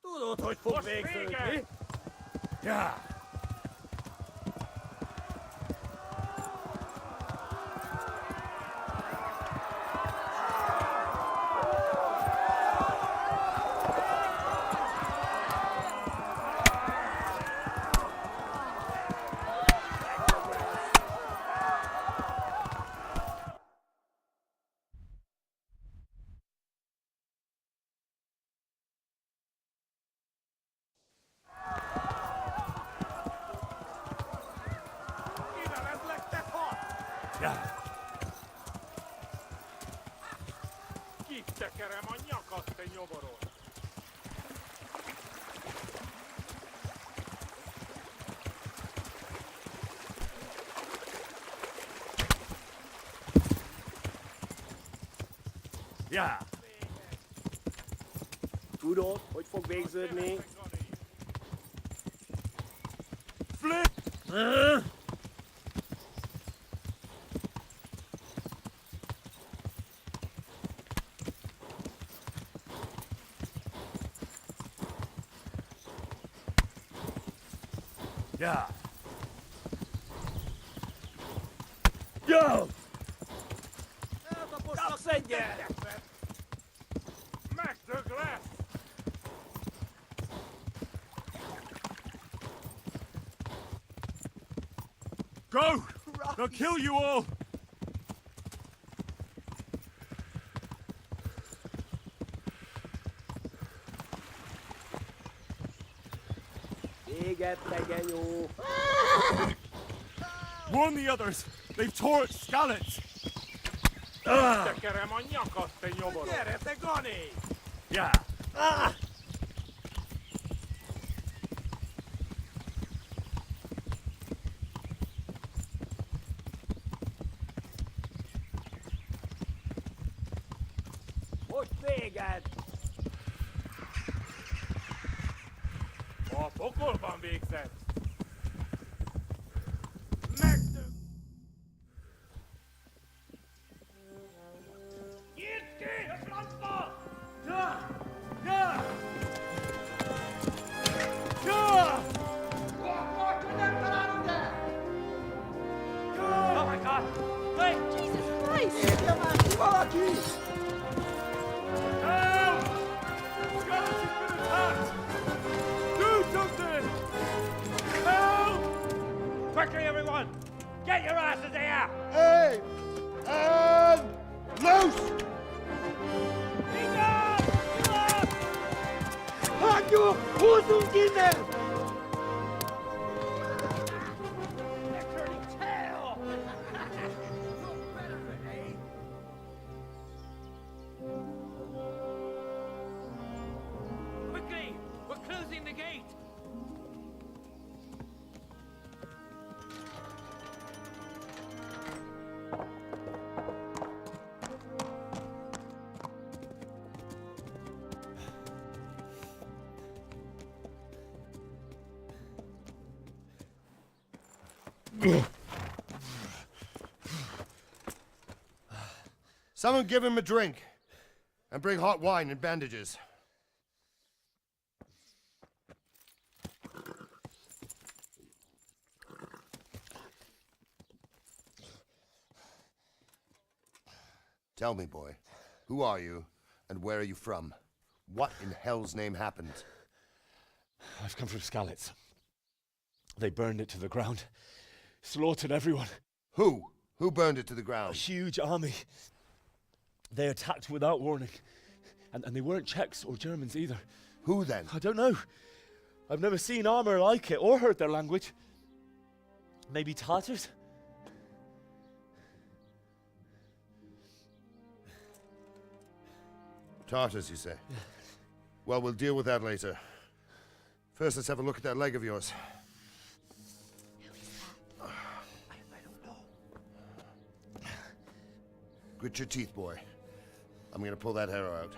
Tudod, hogy fog végződni? Ja. Kitekerem a nyakat, te nyomoron! Ja. Tudod, hogy fog végződni? Flip! Ja. Go! Kapsz egyet! Megdög lesz! Go! They'll kill you all! Véget legyen jó! Warn the others! They've tore its scallops! Kitekerem a nyakat, te nyomoron! Gyere, te Gani! Ja. Most véged! A pokolban végzett! Megdög! Nyírt ki a francba! Ja! Ja! Ja! Oh my god! Wait! Jesus Christ! Érje már ki valaki! Help! Scallops has been attacked! Do something! Help! Quickly, everyone! Get your asses here! Hey! And loose! Hagyjuk! Húzzunk innen! They're turning tail! Quickly! We're closing the gate! Someone give him a drink. And bring hot wine and bandages. Tell me, boy, who are you, and where are you from? What in hell's name happened? I've come from Skalitz. They burned it to the ground. Slaughtered everyone. Who? Who burned it to the ground? A huge army. They attacked without warning. And they weren't Czechs or Germans either. Who then? I don't know. I've never seen armor like it or heard their language. Maybe Tatars? Tartars, you say? Well, we'll deal with that later. First, let's have a look at that leg of yours. Grit your teeth, boy. I'm gonna pull that arrow out.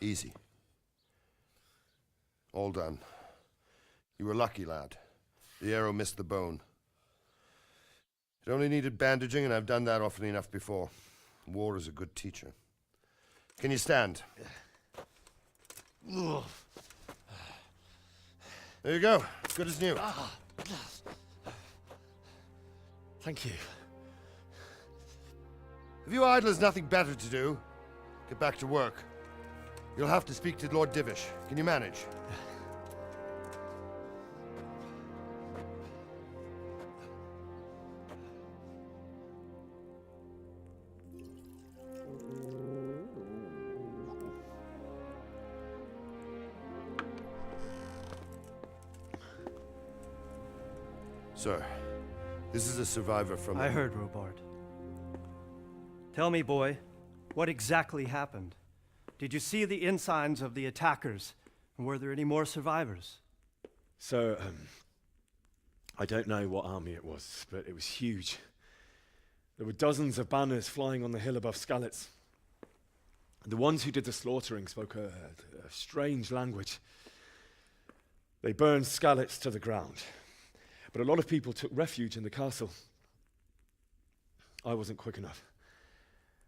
Easy. All done. You were lucky, lad. The arrow missed the bone. It only needed bandaging, and I've done that often enough before. War is a good teacher. Can you stand? There you go. Good as new. Thank you. If you idlers nothing better to do, get back to work. You'll have to speak to Lord Divish. Can you manage? Sir, this is a survivor from... I heard, Robard. Tell me, boy, what exactly happened? Did you see the ensigns of the attackers? And were there any more survivors? So, I don't know what army it was, but it was huge. There were dozens of banners flying on the hill above Skalitz. The ones who did the slaughtering spoke a strange language. They burned Skalitz to the ground. But a lot of people took refuge in the castle. I wasn't quick enough.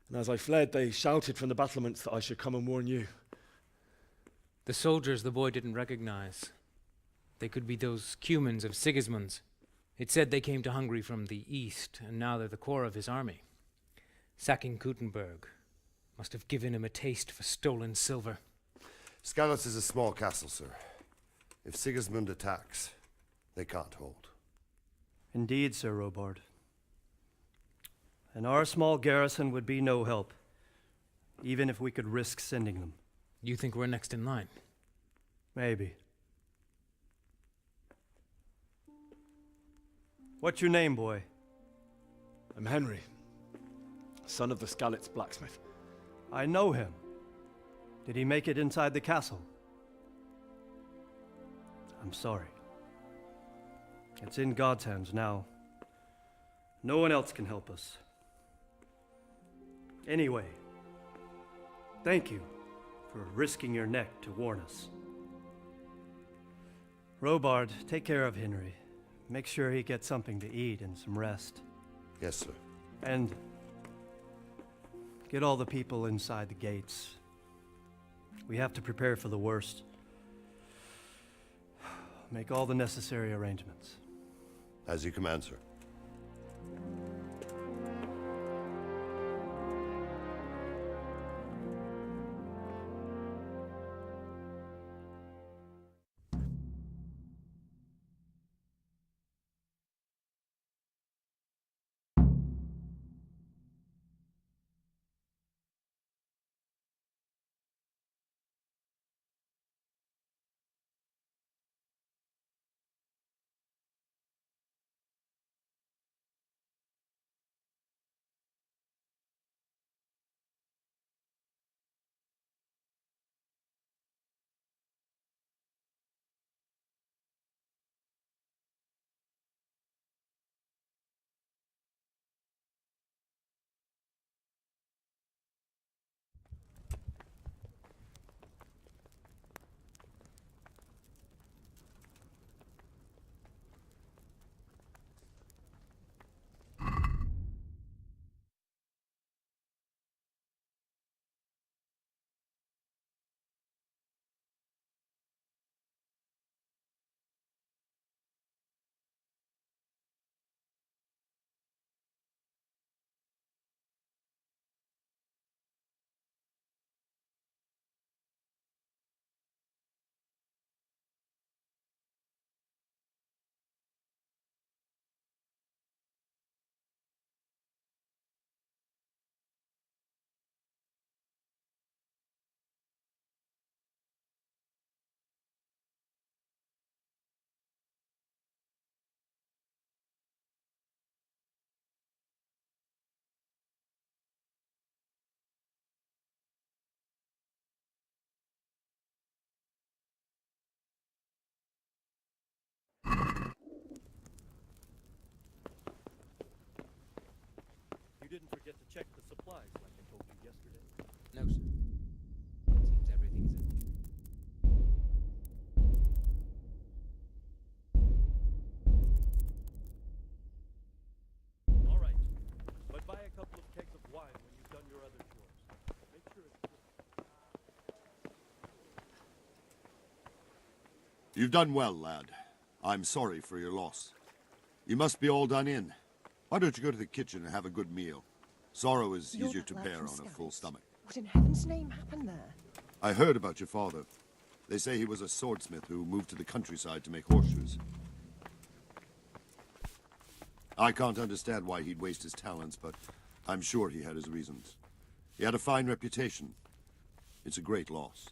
And as I fled, they shouted from the battlements that I should come and warn you. The soldiers the boy didn't recognize. They could be those Cumans of Sigismund's. It said they came to Hungary from the east, and now they're the core of his army. Sacking Kuttenberg must have given him a taste for stolen silver. Skalitz is a small castle, sir. If Sigismund attacks, they can't hold. Indeed, Sir Robard. And our small garrison would be no help, even if we could risk sending them. You think we're next in line? Maybe. What's your name, boy? I'm Henry, son of the Skalitz blacksmith. I know him. Did he make it inside the castle? I'm sorry. It's in God's hands now. No one else can help us. Anyway, thank you for risking your neck to warn us. Robard, take care of Henry. Make sure he gets something to eat and some rest. Yes, sir. And get all the people inside the gates. We have to prepare for the worst. Make all the necessary arrangements. As you command, sir. supplies like I told you yesterday? No, sir. Seems everything's empty. All right, but buy a couple of kegs of wine when you've done your other chores. Make sure it's good. You've done well, lad. I'm sorry for your loss. You must be all done in. Why don't you go to the kitchen and have a good meal? Sorrow is You're easier that to lad bear from on a full Scouts? stomach. What in heaven's name happened there? I heard about your father. They say he was a swordsmith who moved to the countryside to make horseshoes. I can't understand why he'd waste his talents, but I'm sure he had his reasons. He had a fine reputation. It's a great loss.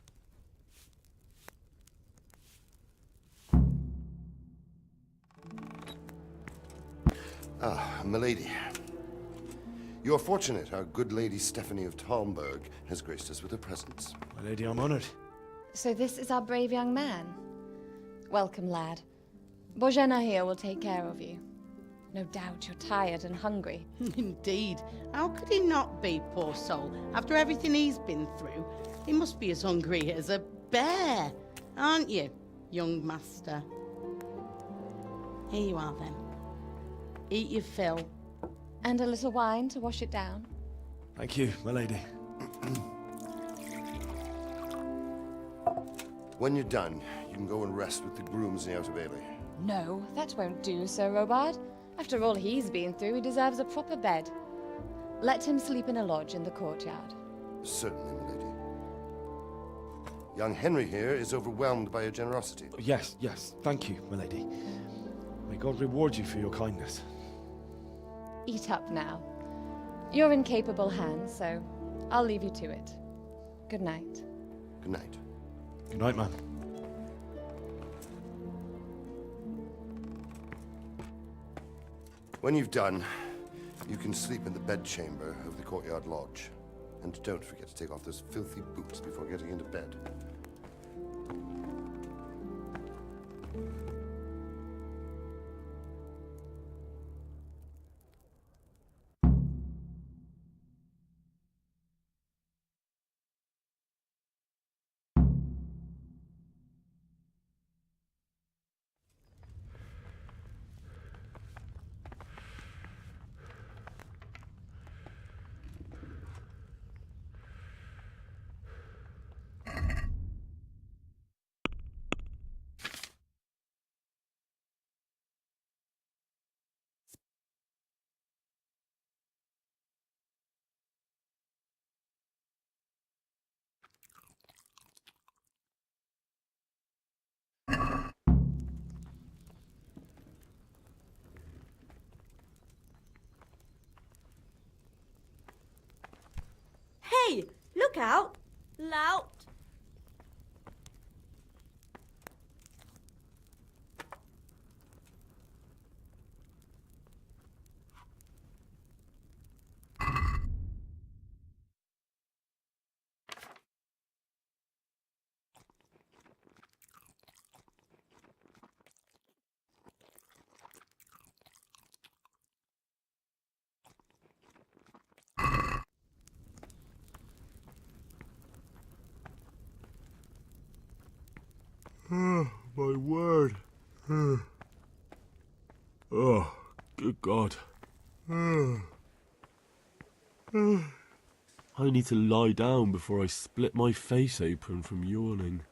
Ah, milady. You are fortunate our good lady Stephanie of Talmberg has graced us with her presence. My lady, I'm honored. So this is our brave young man. Welcome, lad. Bojena here will take care of you. No doubt you're tired and hungry. Indeed. How could he not be, poor soul? After everything he's been through, he must be as hungry as a bear, aren't you, young master? Here you are, then. Eat your fill. And a little wine to wash it down. Thank you, my lady. When you're done, you can go and rest with the grooms in the outer bailey. No, that won't do, Sir Robard. After all he's been through, he deserves a proper bed. Let him sleep in a lodge in the courtyard. Certainly, milady. Young Henry here is overwhelmed by your generosity. Yes, yes. Thank you, my lady. May God reward you for your kindness. Eat up now. You're in capable hands, so I'll leave you to it. Good night. Good night. Good night, man. When you've done, you can sleep in the bedchamber of the courtyard lodge. And don't forget to take off those filthy boots before getting into bed. Hey, look out! Loud! Oh, my word. Oh, good God. I need to lie down before I split my face open from yawning.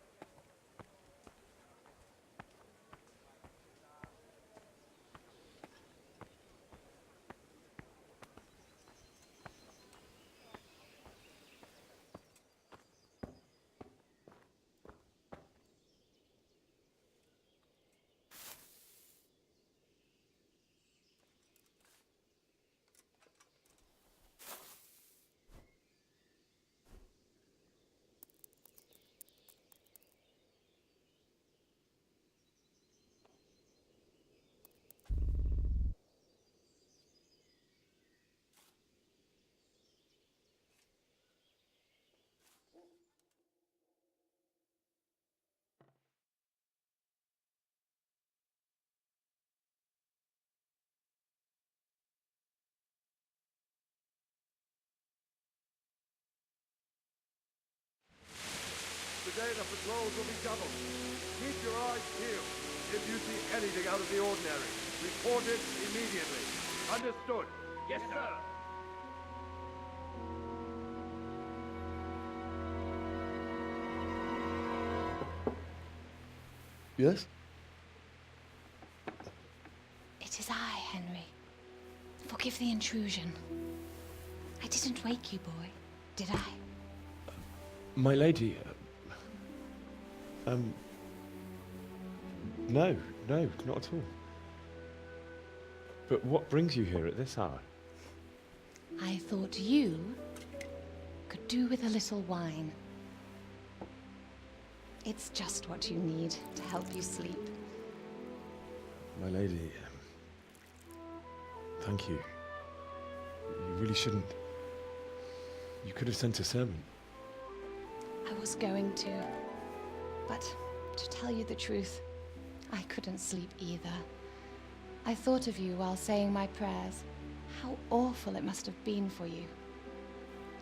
the patrols will be doubled. Keep your eyes peeled. If you see anything out of the ordinary, report it immediately. Understood? Yes, sir. Yes? It is I, Henry. Forgive the intrusion. I didn't wake you, boy, did I? My lady, no, not at all. But what brings you here at this hour? I thought you could do with a little wine. It's just what you need to help you sleep. My lady, thank you. You really shouldn't. You could have sent a servant. I was going to, but to tell you the truth, I couldn't sleep either. I thought of you while saying my prayers. How awful it must have been for you.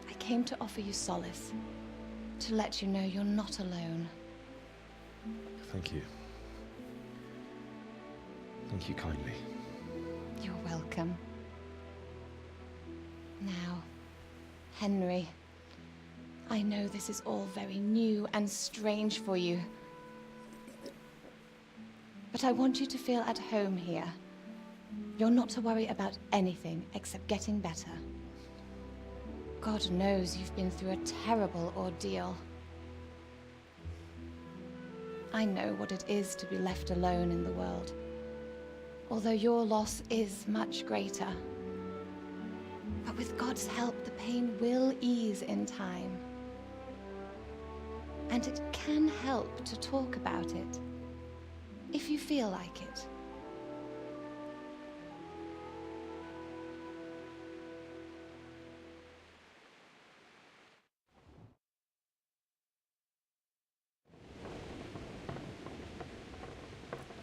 I came to offer you solace, to let you know you're not alone. Thank you. Thank you kindly. You're welcome. Now, Henry, I know this is all very new and strange for you, but I want you to feel at home here. You're not to worry about anything except getting better. God knows you've been through a terrible ordeal. I know what it is to be left alone in the world, although your loss is much greater. But with God's help, the pain will ease in time. And it can help to talk about it, if you feel like it.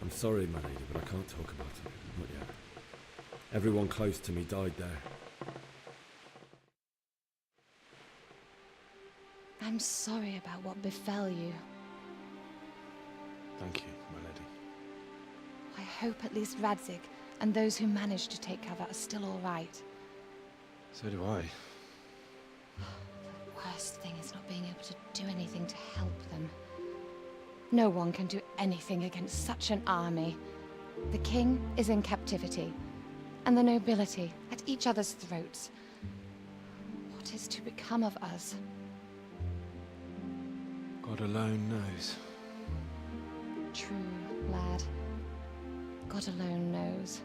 I'm sorry, my lady, but I can't talk about it. Not yet. Everyone close to me died there. I'm sorry about what befell you. Thank you, my lady. I hope at least Radzik and those who managed to take cover are still all right. So do I. The worst thing is not being able to do anything to help them. No one can do anything against such an army. The king is in captivity, and the nobility at each other's throats. What is to become of us? God alone knows. True, lad. God alone knows.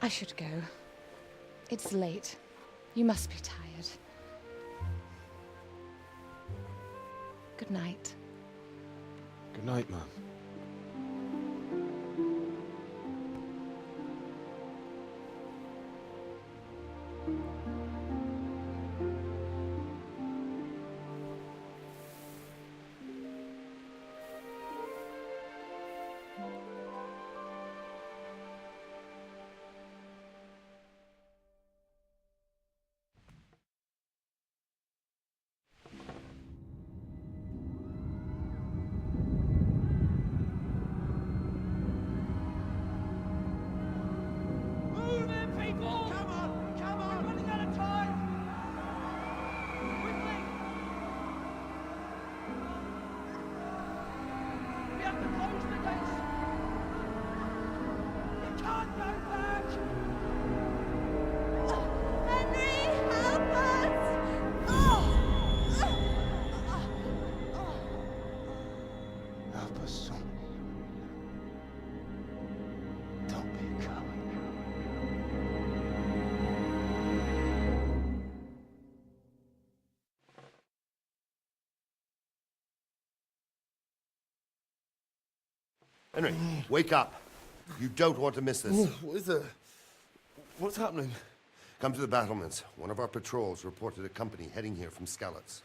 I should go. It's late. You must be tired. Good night. Good night, Mum. Henry, wake up. You don't want to miss this. What is it? What's happening? Come to the battlements. One of our patrols reported a company heading here from Skalitz.